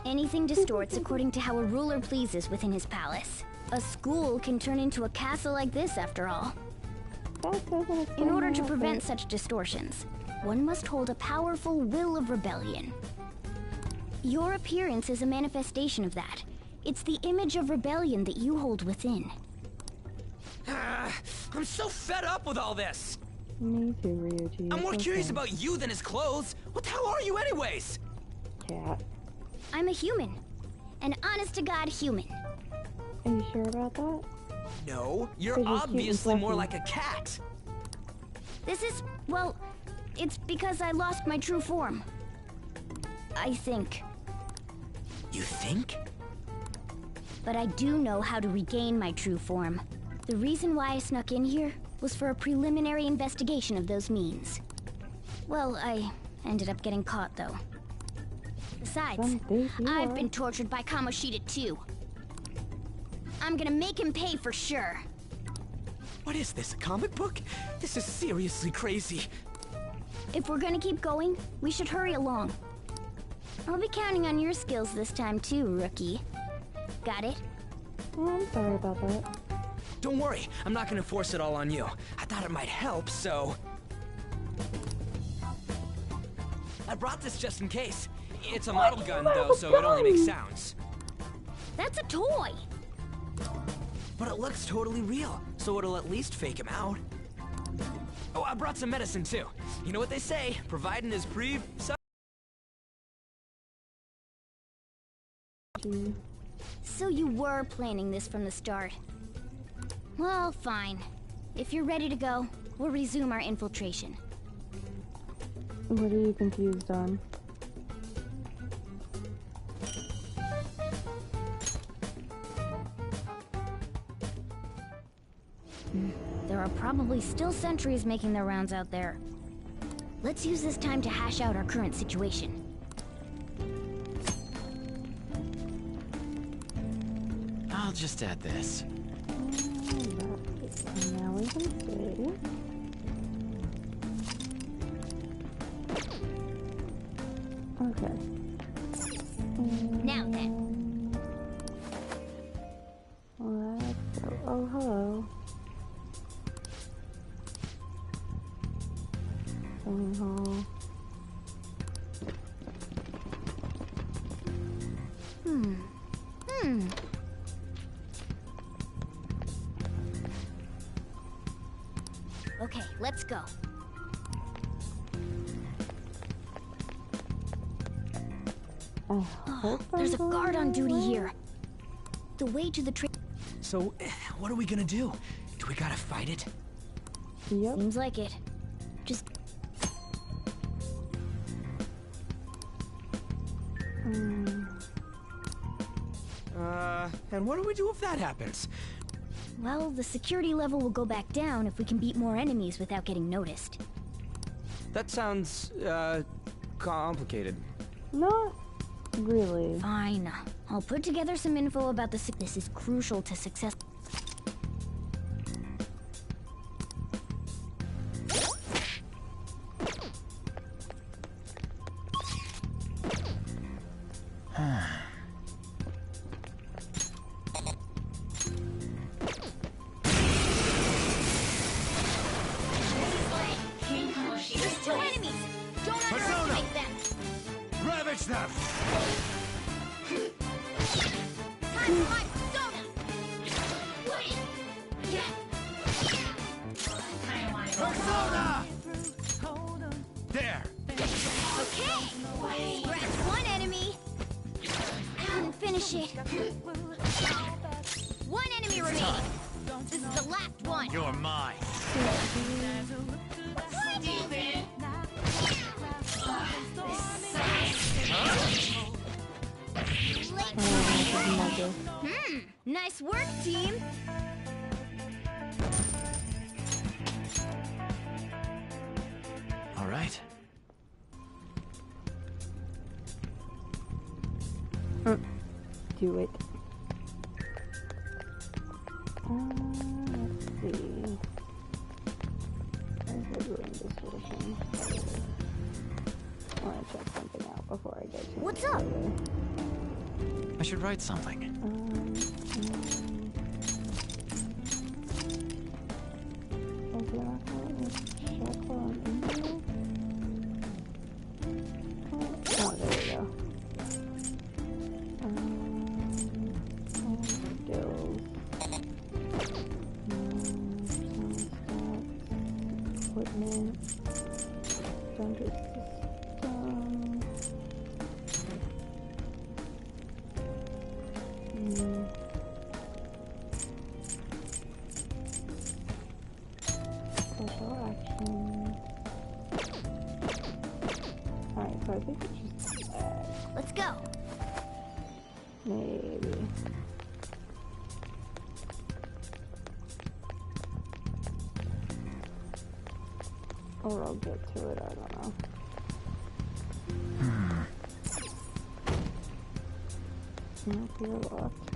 Anything distorts according to how a ruler pleases within his palace. A school can turn into a castle like this, after all. In order to prevent such distortions, one must hold a powerful will of rebellion. Your appearance is a manifestation of that. It's the image of rebellion that you hold within. I'm so fed up with all this! Me too, Ryuji. I'm more curious about you than his clothes. What the hell are you anyways? Cat. I'm a human. An honest-to-God human. Are you sure about that? No, you're obviously more like a cat. This is, well, it's because I lost my true form. I think. You think? But I do know how to regain my true form. The reason why I snuck in here was for a preliminary investigation of those means. Well, I ended up getting caught, though. Besides, I've been tortured by Kamoshida too. I'm gonna make him pay for sure. What is this, a comic book? This is seriously crazy. If we're gonna keep going, we should hurry along. I'll be counting on your skills this time too, rookie. Got it? Oh, I'm sorry about that. Don't worry, I'm not gonna force it all on you. I thought it might help, so... I brought this just in case. It's a model gun, though, so it only makes sounds. That's a toy! But it looks totally real, so it'll at least fake him out. Oh, I brought some medicine, too. You know what they say, providing is pre... So you were planning this from the start. Well, fine. If you're ready to go, we'll resume our infiltration. What are you confused on? There are probably still sentries making their rounds out there. Let's use this time to hash out our current situation. I'll just add this. Now we can see. Okay. Now then. Let's go. Oh, hello. Okay, let's go. There's a guard on duty here. The way to the train. So, what are we gonna do? Do we gotta fight it? Yep. Seems like it. Just... And what do we do if that happens? Well, the security level will go back down if we can beat more enemies without getting noticed. That sounds, complicated. Not really. Fine. I'll put together some info about the This is crucial to success. One enemy remaining. This is the last one. You're mine. Nice work, team. All right. Do it. Let's see. Where's the doing this sort of thing? I want to check something out before I get to What's up? I should write something. Is it not going to check while I'm in here? Oh, there we go. Skills. Equipment. Dungeon system. Special action. Alright, so I think it's just Let's go. maybe. Or I'll get to it, I don't know. Nope, you're locked.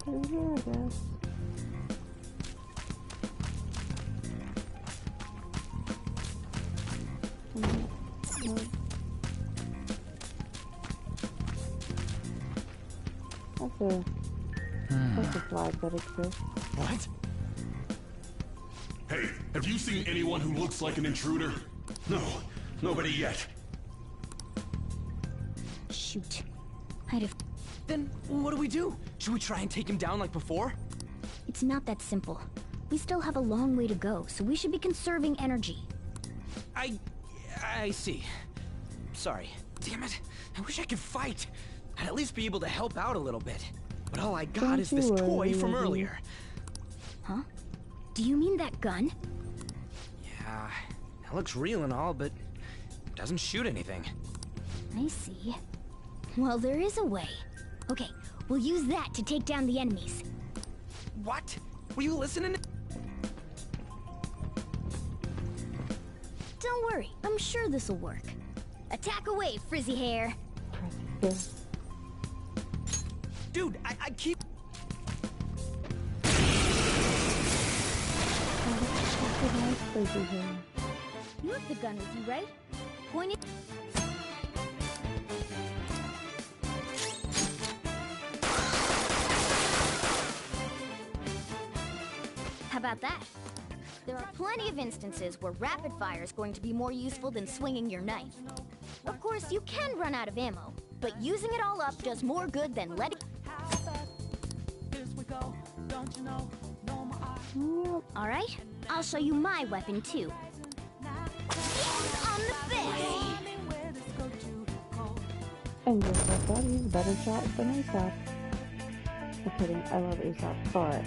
through here, I guess. That's a flag that exists. What? Hey, have you seen anyone who looks like an intruder? No, nobody yet. Shoot. I'd have... Then what do we do? Should we try and take him down like before? It's not that simple. We still have a long way to go, so we should be conserving energy. I see. Sorry. Damn it. I wish I could fight. I'd at least be able to help out a little bit. But all I got is this toy from earlier. Huh? Do you mean that gun? Yeah, it looks real and all, but it doesn't shoot anything. I see. Well, there is a way. Okay, we'll use that to take down the enemies. What? Were you listening? Don't worry, I'm sure this'll work. Attack away, frizzy hair. Dude, I keep... You have the gun with you, right? Point it... How about that? There are plenty of instances where rapid fire is going to be more useful than swinging your knife. Of course, you can run out of ammo, but using it all up does more good than letting... Alright, I'll show you my weapon too. On the best! And just like that, he's a better shot than Aesop. I'm kidding, I love Aesop, but...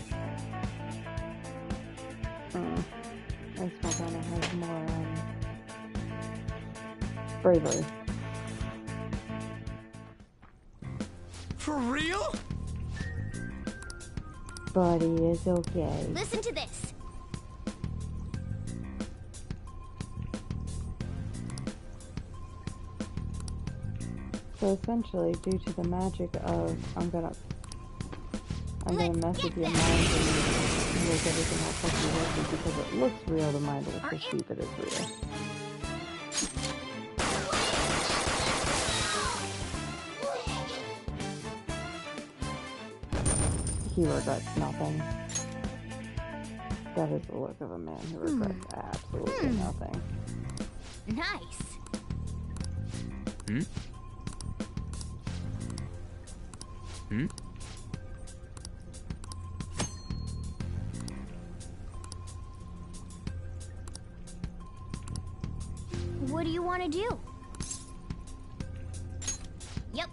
Aesop has more, bravery. For real? Buddy is okay. Listen to this. So essentially, due to the magic of I'm gonna mess with your mind and make everything all fucking worky because it looks real, the mind will perceive it as real. He regrets nothing. That is the look of a man who regrets absolutely nothing. Nice. What do you want to do? Yep.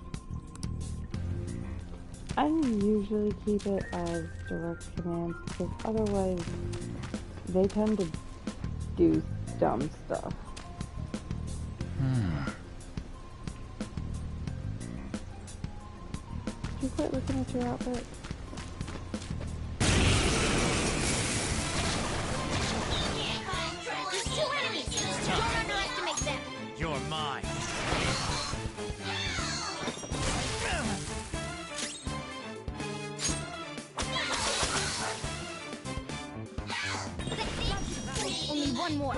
I usually keep it as direct commands because otherwise they tend to do dumb stuff. Did you quit looking at your outfit? There's two enemies! Don't underestimate them! You're mine. Only one more.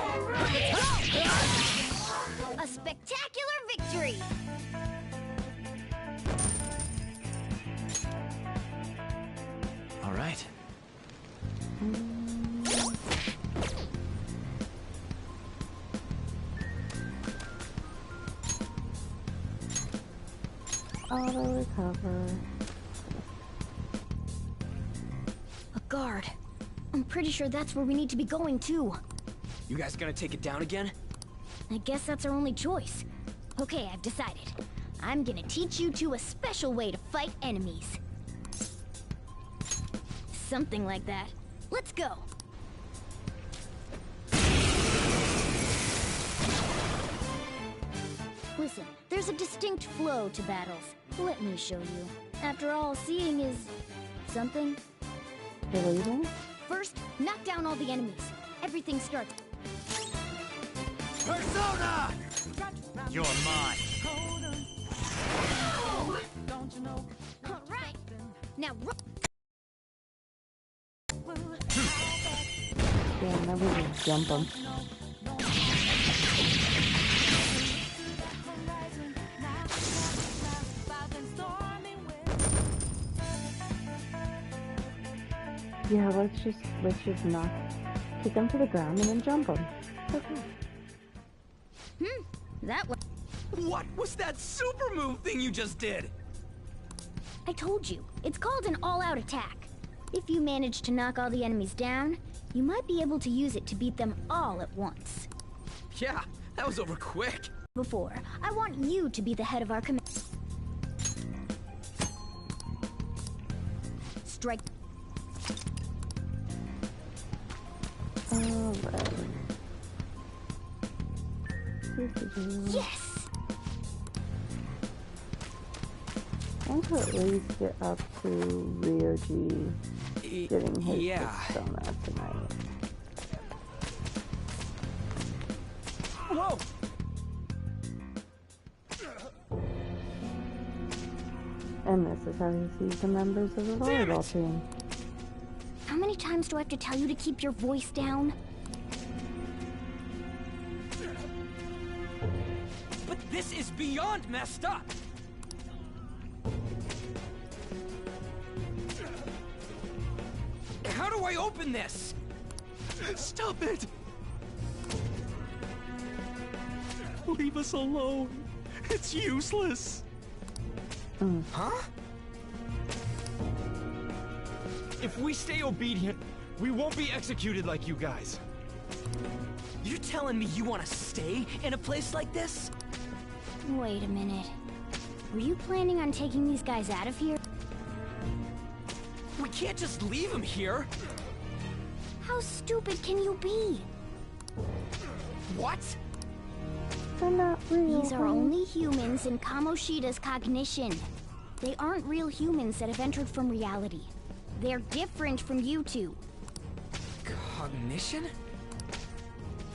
A spectacular victory! All right. Auto recover. A guard. I'm pretty sure that's where we need to be going too. You guys gonna take it down again? I guess that's our only choice. Okay, I've decided. I'm gonna teach you two a special way to fight enemies. Something like that. Let's go. Listen, there's a distinct flow to battles. Let me show you. After all, seeing is... something. Believing? First, knock down all the enemies. Everything starts... Persona! You're mine. All right. Now... jump him. Yeah, let's just not kick him to the ground and then jump him. Okay. That was... What was that super move thing you just did? I told you, it's called an all-out attack. If you manage to knock all the enemies down, you might be able to use it to beat them all at once. Yeah, that was over quick. Before, I want you to be the head of our command. Strike. Alright. Yes! I want to at least get up to Ryoji getting his persona tonight. Whoa! And this is how he sees the members of the volleyball team. How many times do I have to tell you to keep your voice down? But this is beyond messed up! How do I open this? Stop it! Leave us alone. It's useless. Huh? If we stay obedient, we won't be executed like you guys. You're telling me you want to stay in a place like this? Wait a minute. Were you planning on taking these guys out of here? We can't just leave them here. How stupid can you be? What? They're not real. These are only humans in Kamoshida's cognition. They aren't real humans that have entered from reality. They're different from you two. Cognition?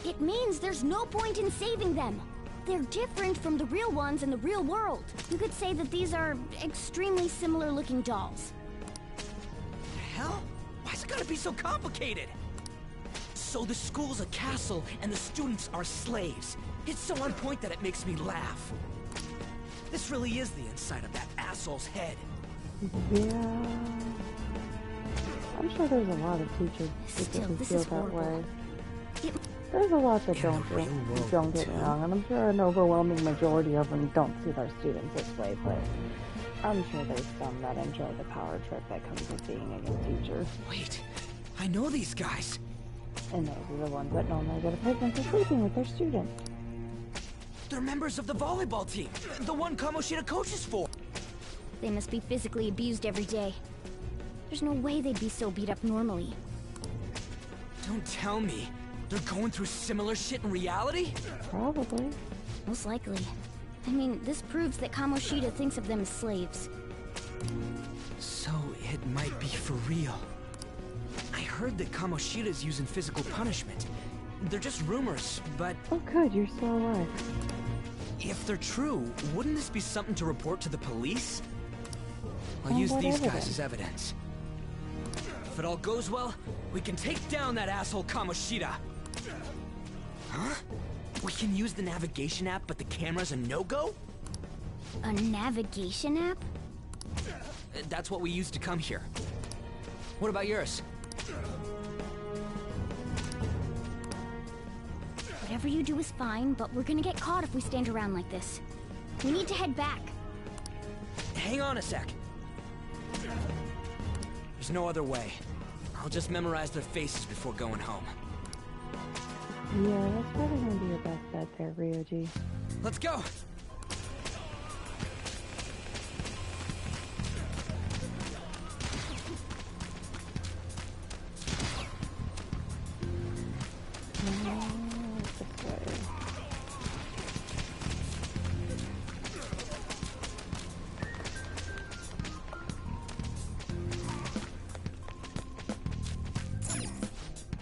It means there's no point in saving them. They're different from the real ones in the real world. You could say that these are extremely similar looking dolls. Hell? Why's it gotta be so complicated? So the school's a castle and the students are slaves. It's so on point that it makes me laugh. This really is the inside of that asshole's head. Yeah. I'm sure there's a lot of teachers who feel that way. There's a lot that don't get me wrong, and I'm sure an overwhelming majority of them don't see their students this way, but I'm sure there's some that enjoy the power trip that comes with being a good teacher. Wait, I know these guys. And those are the ones that normally get a payment for sleeping with their students. They're members of the volleyball team, the one Kamoshida coaches for. They must be physically abused every day. There's no way they'd be so beat up normally. Don't tell me. They're going through similar shit in reality? Probably. Most likely. I mean, this proves that Kamoshida thinks of them as slaves. So it might be for real. I heard that Kamoshida's using physical punishment. They're just rumors, but... Oh good, you're still alive. If they're true, wouldn't this be something to report to the police? I'll use these guys as evidence. If it all goes well, we can take down that asshole Kamoshida. Huh? We can use the navigation app, but the camera's a no-go? A navigation app? That's what we used to come here. What about yours? Whatever you do is fine, but we're gonna get caught if we stand around like this. We need to head back. Hang on a sec. There's no other way. I'll just memorize their faces before going home. Yeah, that's probably gonna be your best bet there, Ryoji. Let's go!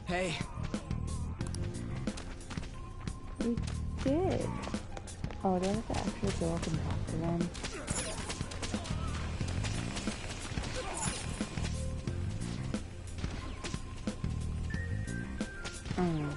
Hey. We did. Oh, do I have to actually go up and talk to them? Hey!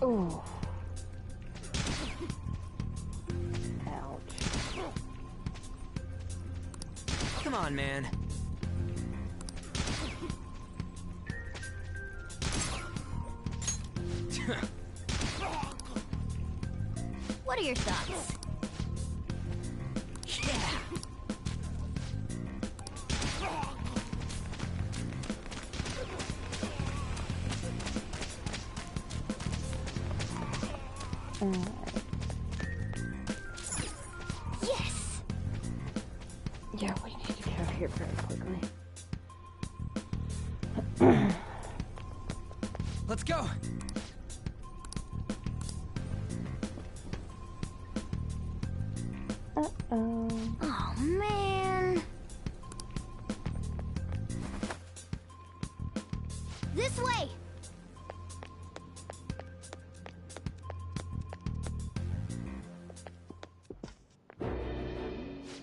Oh. Ouch. Come on, man. What are your thoughts? Yeah! Yes! Yeah, we need to get out of here very quickly. Let's go! Uh-oh. Oh, man. This way!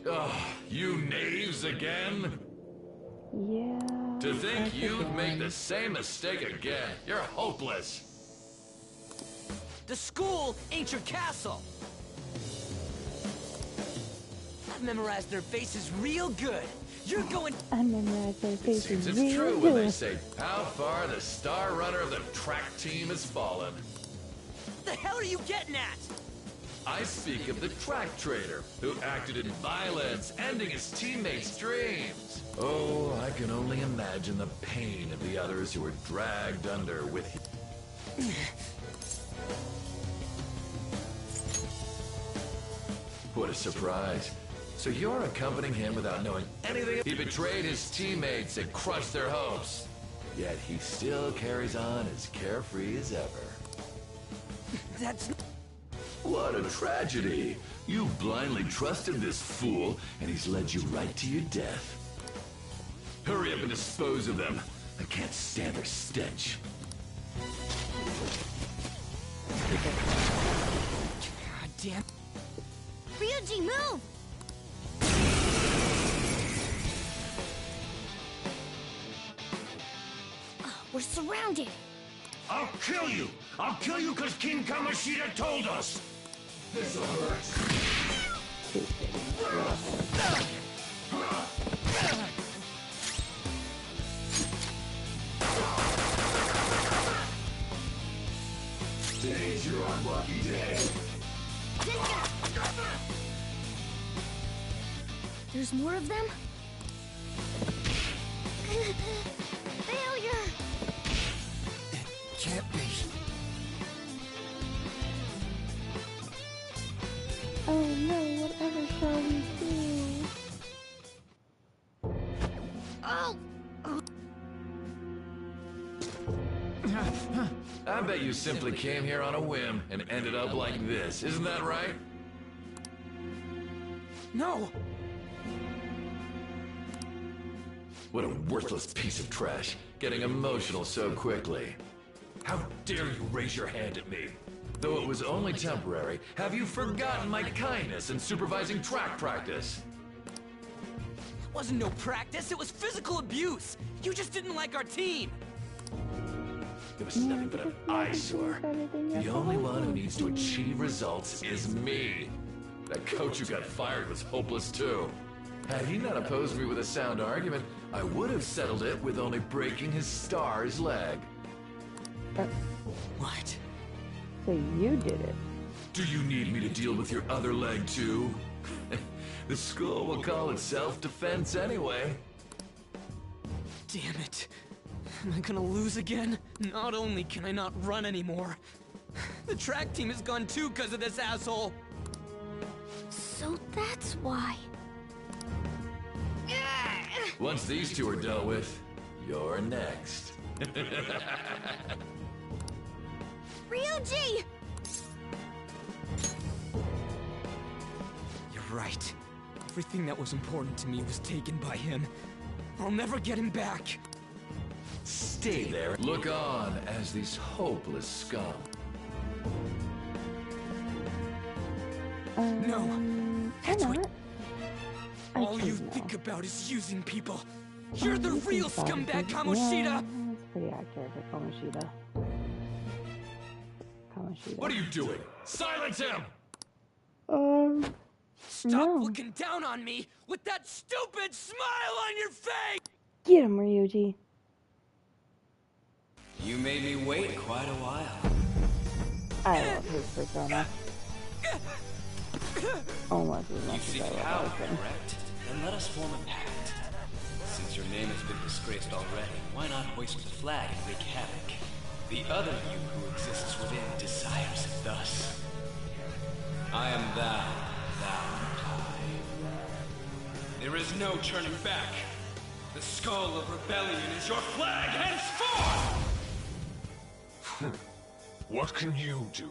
Ugh, you knaves again? Yeah. To think you'd make the same mistake again. You're hopeless. The school ain't your castle! I've memorized their faces real good. You're going... I memorized their It faces seems it's real true when they good. say how far the star runner of the track team has fallen. What the hell are you getting at? I speak of the track trader, who acted in violence, ending his teammates' dreams. Oh, I can only imagine the pain of the others who were dragged under with him. What a surprise. So you're accompanying him without knowing anything? He betrayed his teammates and crushed their hopes. Yet he still carries on as carefree as ever. That's... What a tragedy. You blindly trusted this fool, and he's led you right to your death. Hurry up and dispose of them. I can't stand their stench. God damn... Ryuji, move! Oh, we're surrounded. I'll kill you! I'll kill you because King Kamoshida told us! This'll hurt. Today's your unlucky day. There's more of them? Failure! Can't be. Oh no, whatever shall we do? Oh! I bet you simply came here on a whim and ended up like this, isn't that right? No! What a worthless piece of trash, getting emotional so quickly. How dare you raise your hand at me? Though it was only temporary, have you forgotten my kindness in supervising track practice? It wasn't no practice, it was physical abuse! You just didn't like our team! It was nothing but an eyesore. The only one who needs to achieve results is me. That coach who got fired was hopeless too. Had he not opposed me with a sound argument, I would have settled it with only breaking his star's leg. What? So you did it. Do you need me to deal with your other leg too? The school will call it self-defense anyway. Damn it. Am I gonna lose again? Not only can I not run anymore, the track team is gone too because of this asshole. So that's why. Once these two are dealt with, you're next. Ryuji! You're right. Everything that was important to me was taken by him. I'll never get him back. Stay there. Look on as these hopeless scum. No. That's what... All you think about is using people. You're the real scumbag, Kamoshida! Yeah, that's pretty accurate for Kamoshida. What are you doing? Silence him! Stop looking down on me with that stupid smile on your face! Get him, Ryuji. You made me wait quite a while. I love his persona. Almost as much as I love power, him. correct? Then let us form a pact. Since your name has been disgraced already, why not hoist the flag and wreak havoc? The other you who exists within desires it thus. I am thou, thou am I. There is no turning back. The skull of rebellion is your flag henceforth! What can you do?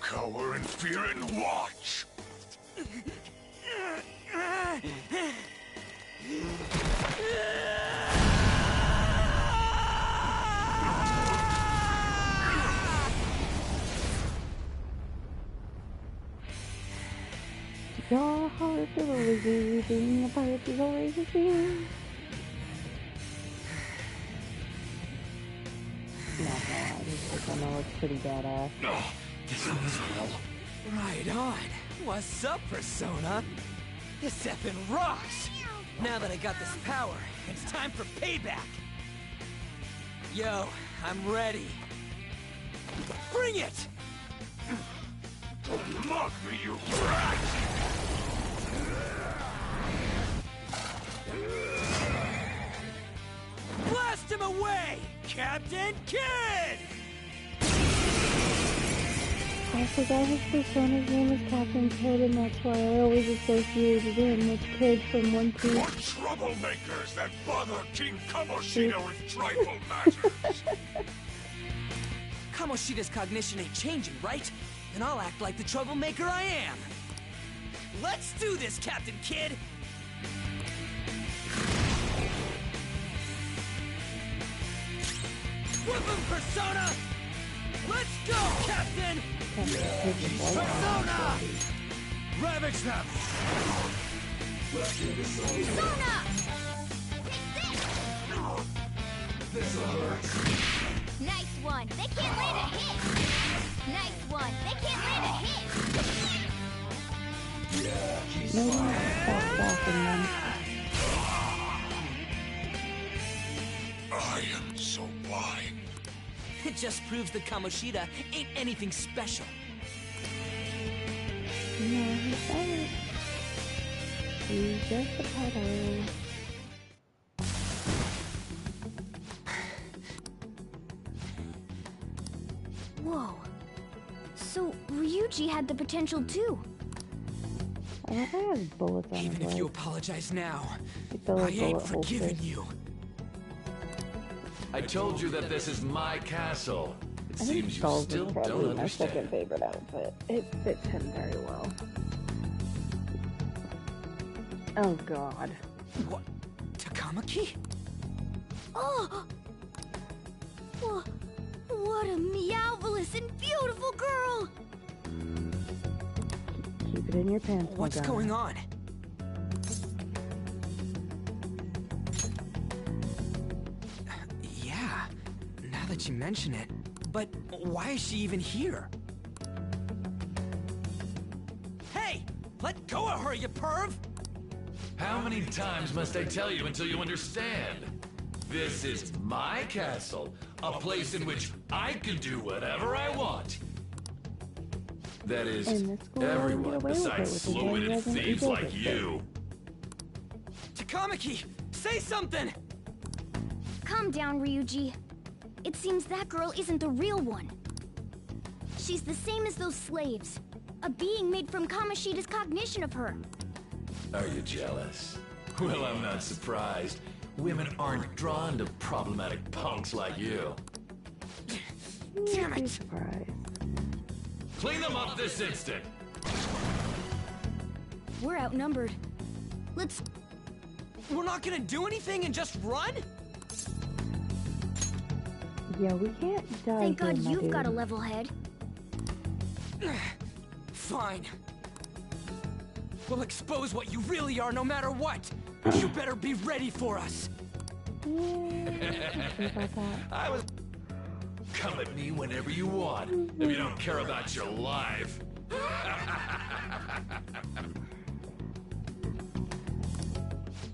Cower in fear and watch! Your heart is always beating, your heart is always beating. I know it's pretty badass. This one's real. Right on. What's up, Persona? This effing rocks! Now that I got this power, it's time for payback! Yo, I'm ready. Bring it! Don't mock me, you brat! Blast him away, Captain Kidd! I forgot his persona's name is Captain Kidd, and that's why I always associated him with Kid from One Piece. What troublemakers that bother King Kamoshida with tribal matters? Kamoshida's cognition ain't changing, right? Then I'll act like the troublemaker I am. Let's do this, Captain Kidd! Whip him, Persona! Let's go, Captain! Persona! Ravage them! Persona! This'll hurt. Nice one. They can't land a hit. Nice one. They can't land a hit. Maybe stop backing them. I am so blind. It just proves that Kamoshida ain't anything special. No, he's not. He's just a pedo. Whoa. So, Ryuji had the potential too. I hope I have bullets on his Even if leg. you apologize now, Like those I ain't bullet forgiving holsters. you. I told you that this is my castle. It I think seems you Skull's still is don't probably my understand. second favorite outfit. It fits him very well. Oh god. What? Takamaki? Oh! What a meowvelous and beautiful girl! Keep it in your pants. What's going on? Yeah, now that you mention it. But why is she even here? Hey! Let go of her, you perv! How many times must I tell you until you understand? This is my castle, a place in which I can do whatever I want. That is, everyone besides slow-witted thieves like you. Takamaki, say something! Calm down, Ryuji. It seems that girl isn't the real one. She's the same as those slaves. A being made from Kamoshida's cognition of her. Are you jealous? Well, I'm not surprised. Women aren't drawn to problematic punks like you. Damn it! Surprise. Clean them up this instant! We're outnumbered. Let's... We're not gonna do anything and just run? Yeah, we can't die. Thank God here, my you've dude. got a level head. Fine. We'll expose what you really are no matter what. You better be ready for us. I was... Come at me whenever you want, if you don't care about your life.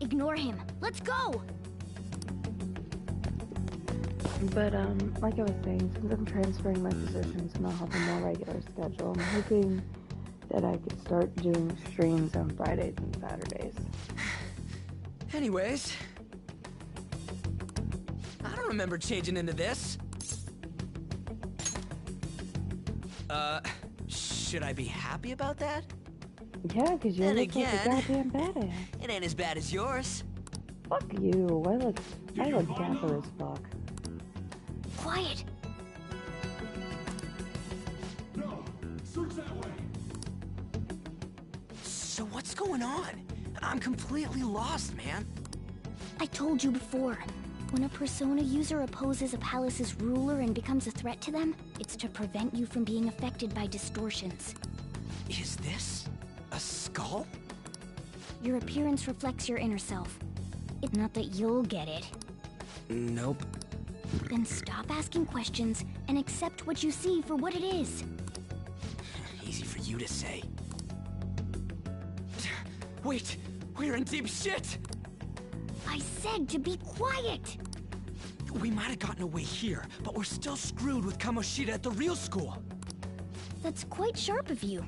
Ignore him. Let's go! But, like I was saying, since I'm transferring my positions and I'll have a more regular schedule, I'm hoping that I could start doing streams on Fridays and Saturdays. Anyways, I don't remember changing into this. Should I be happy about that? Yeah, because you Then look like a again, goddamn badass. It ain't as bad as yours. Fuck you. I look dapper as fuck. Quiet! No! Search that way! So what's going on? I'm completely lost, man. I told you before. When a Persona user opposes a palace's ruler and becomes a threat to them, it's to prevent you from being affected by distortions. Is this a skull? Your appearance reflects your inner self. It's not that you'll get it. Nope. Then stop asking questions and accept what you see for what it is. Easy for you to say. Wait, we're in deep shit! I said to be quiet! We might have gotten away here, but we're still screwed with Kamoshida at the real school. That's quite sharp of you.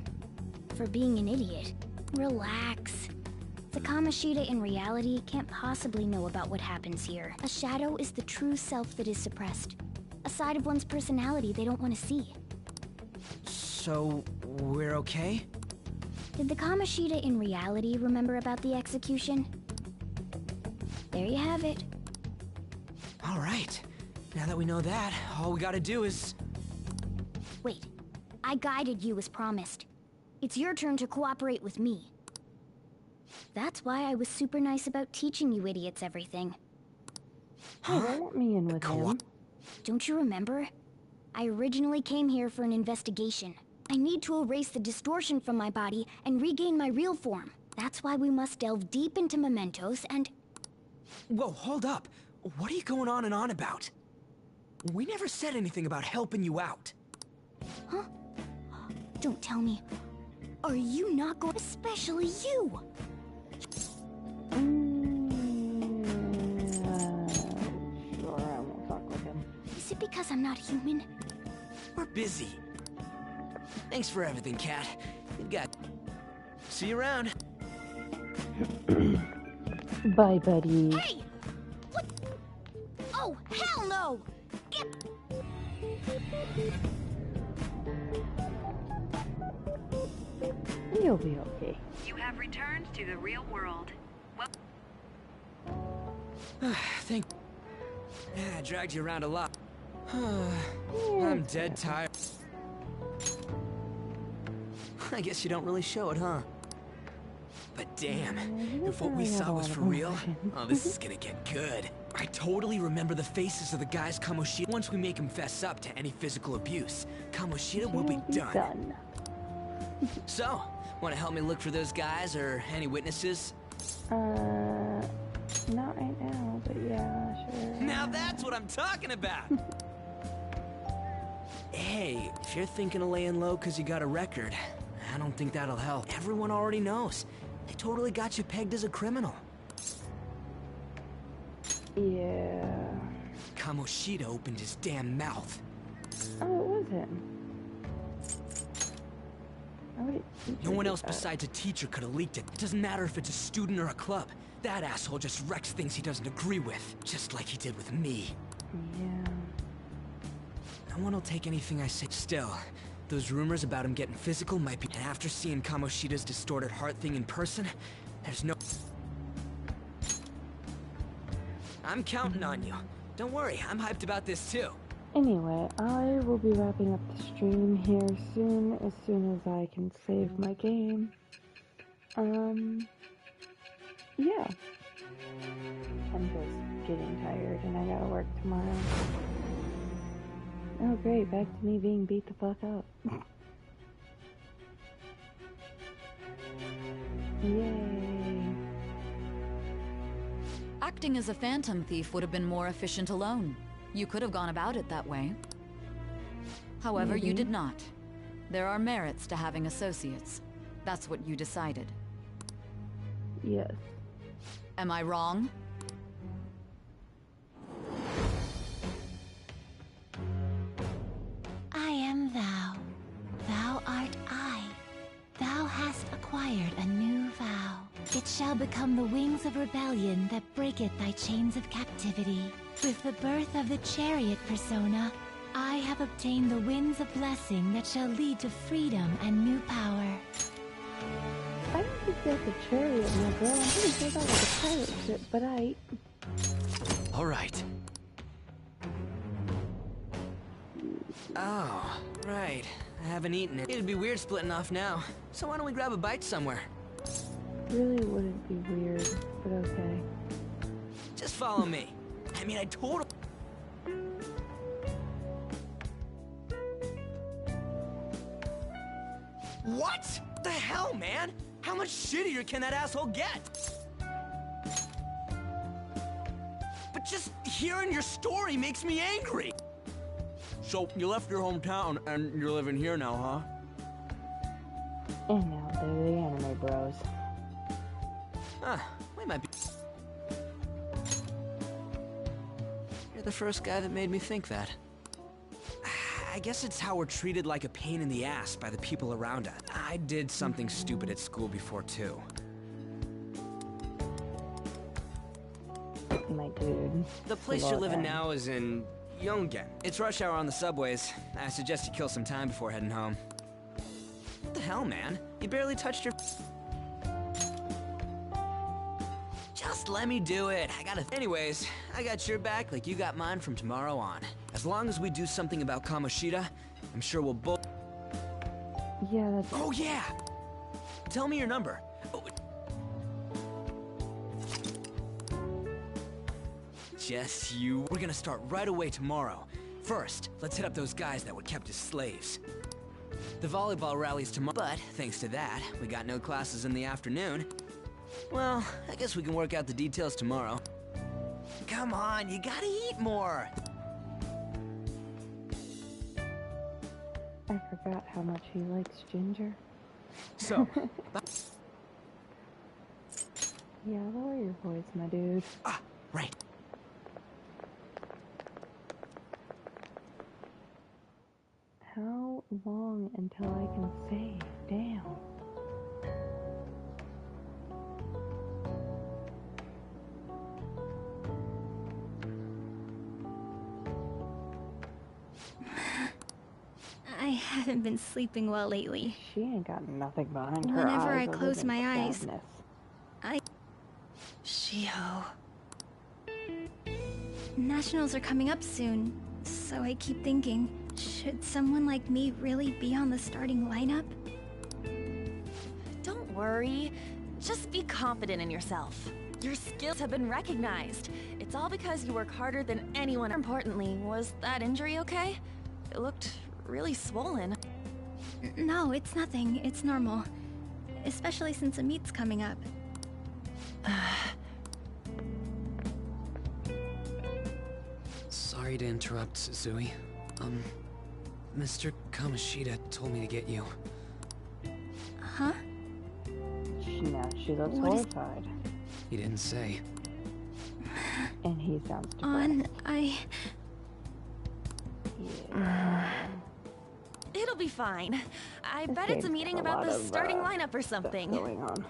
For being an idiot. Relax. The Kamoshida in reality can't possibly know about what happens here. A shadow is the true self that is suppressed. A side of one's personality they don't want to see. So, we're okay? Did the Kamoshida in reality remember about the execution? There you have it. All right. Now that we know that, all we gotta do is... Wait. I guided you as promised. It's your turn to cooperate with me. That's why I was super nice about teaching you idiots everything. Hey, don't let me in with him. Don't you remember? I originally came here for an investigation. I need to erase the distortion from my body and regain my real form. That's why we must delve deep into mementos and... Whoa, hold up. What are you going on and on about? We never said anything about helping you out. Huh? Don't tell me. Are you not going... Especially you! Sure, I won't talk with him. Is it because I'm not human? We're busy. Thanks for everything, Kat. You've got... See you around. Bye, buddy. Hey! What? Oh, hell no! Get... You'll be okay. You have returned to the real world. Well, Thank... Yeah, I dragged you around a lot. I'm dead tired. I guess you don't really show it, huh? But damn, if what we saw was for real, oh, this is gonna get good. I totally remember the faces of the guys Kamoshida. Once we make him fess up to any physical abuse, Kamoshida will be done. So, wanna help me look for those guys or any witnesses? Not right now, but yeah, sure. Now that's what I'm talking about! Hey, if you're thinking of laying low because you got a record, I don't think that'll help. Everyone already knows. They totally got you pegged as a criminal. Yeah. Kamoshida opened his damn mouth. Oh, it was him. No one else besides a teacher could have leaked it. It doesn't matter if it's a student or a club. That asshole just wrecks things he doesn't agree with, just like he did with me. Yeah. No one will take anything I say. Still, those rumors about him getting physical might be... And after seeing Kamoshida's distorted heart thing in person, there's no... I'm counting on you. Don't worry, I'm hyped about this too. Anyway, I will be wrapping up the stream here soon as I can save my game. Yeah. I'm just getting tired and I gotta work tomorrow. Oh great, back to me being beat the fuck up. Yay. Acting as a phantom thief would have been more efficient alone. You could have gone about it that way. However, you did not. There are merits to having associates. That's what you decided. Yes. Am I wrong? I am thou. Thou art I. Thou hast acquired a new vow. It shall become the wings of rebellion that breaketh thy chains of captivity. With the birth of the chariot persona, I have obtained the winds of blessing that shall lead to freedom and new power. I don't think that's a chariot, my girl. I'm pretty sure that was a pirate ship, but All right. Oh, right. I haven't eaten it. It'd be weird splitting off now. So why don't we grab a bite somewhere? really wouldn't be weird, but okay. Just follow me. I mean, I totally... What the hell, man? How much shittier can that asshole get? But just hearing your story makes me angry. So, you left your hometown and you're living here now, huh? And now they're the anime bros. Huh, we might be... You're the first guy that made me think that. I guess it's how we're treated like a pain in the ass by the people around us. I did something stupid at school before, too. My dude. The place you're living now is in Yongen. It's rush hour on the subways. I suggest you kill some time before heading home. What the hell, man? You barely touched your... Just let me do it. Anyways, I got your back like you got mine from tomorrow on. As long as we do something about Kamoshida, I'm sure we'll both... Yeah, that's... Oh, yeah! Tell me your number. Oh. Just you. We're gonna start right away tomorrow. First, let's hit up those guys that were kept as slaves. The volleyball rally's tomorrow, but thanks to that, we got no classes in the afternoon. Well, I guess we can work out the details tomorrow. Come on, you gotta eat more! I forgot how much he likes ginger. So... Yeah, lower your voice, my dude. Ah, right. How long until I can save? Damn. I haven't been sleeping well lately. She ain't got nothing behind her eyes. Whenever I close my eyes, sadness. Shiho. Nationals are coming up soon, so I keep thinking, should someone like me really be on the starting lineup? Don't worry. Just be confident in yourself. Your skills have been recognized. It's all because you work harder than anyone. More importantly, was that injury okay? It looked really swollen. No, it's nothing. It's normal. Especially since a meet's coming up. Sorry to interrupt, Zui. Mr. Kamoshida told me to get you. Huh? No, she looks horrified. He didn't say. And he sounds depressed. It'll be fine. I bet it's a meeting about the starting lineup or something. Going on.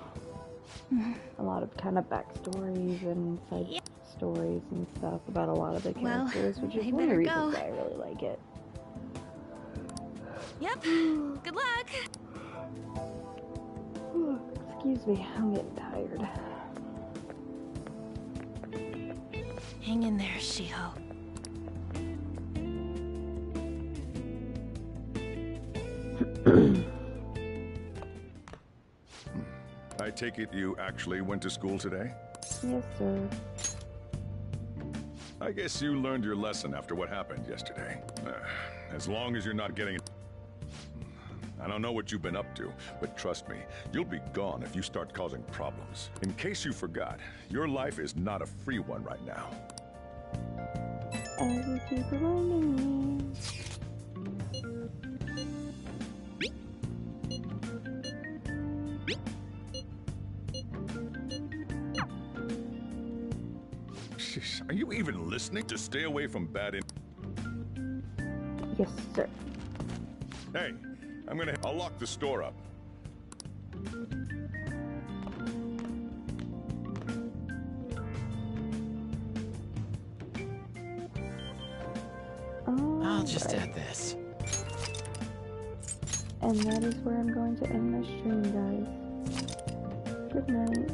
A lot of kind of backstories and side stories and stuff about a lot of the characters, which is one of the reasons why I really like it. Yep. Good luck. Excuse me, I'm getting tired. Hang in there, Shiho. I take it you actually went to school today? Yes, sir. I guess you learned your lesson after what happened yesterday. As long as you're not getting... I don't know what you've been up to, but trust me, you'll be gone if you start causing problems. In case you forgot, your life is not a free one right now. As you keep reminding me. Are you even listening? To stay away from bad Yes, sir. Hey, I'll lock the store up. I'll just add this. And that is where I'm going to end my stream, guys. Good night.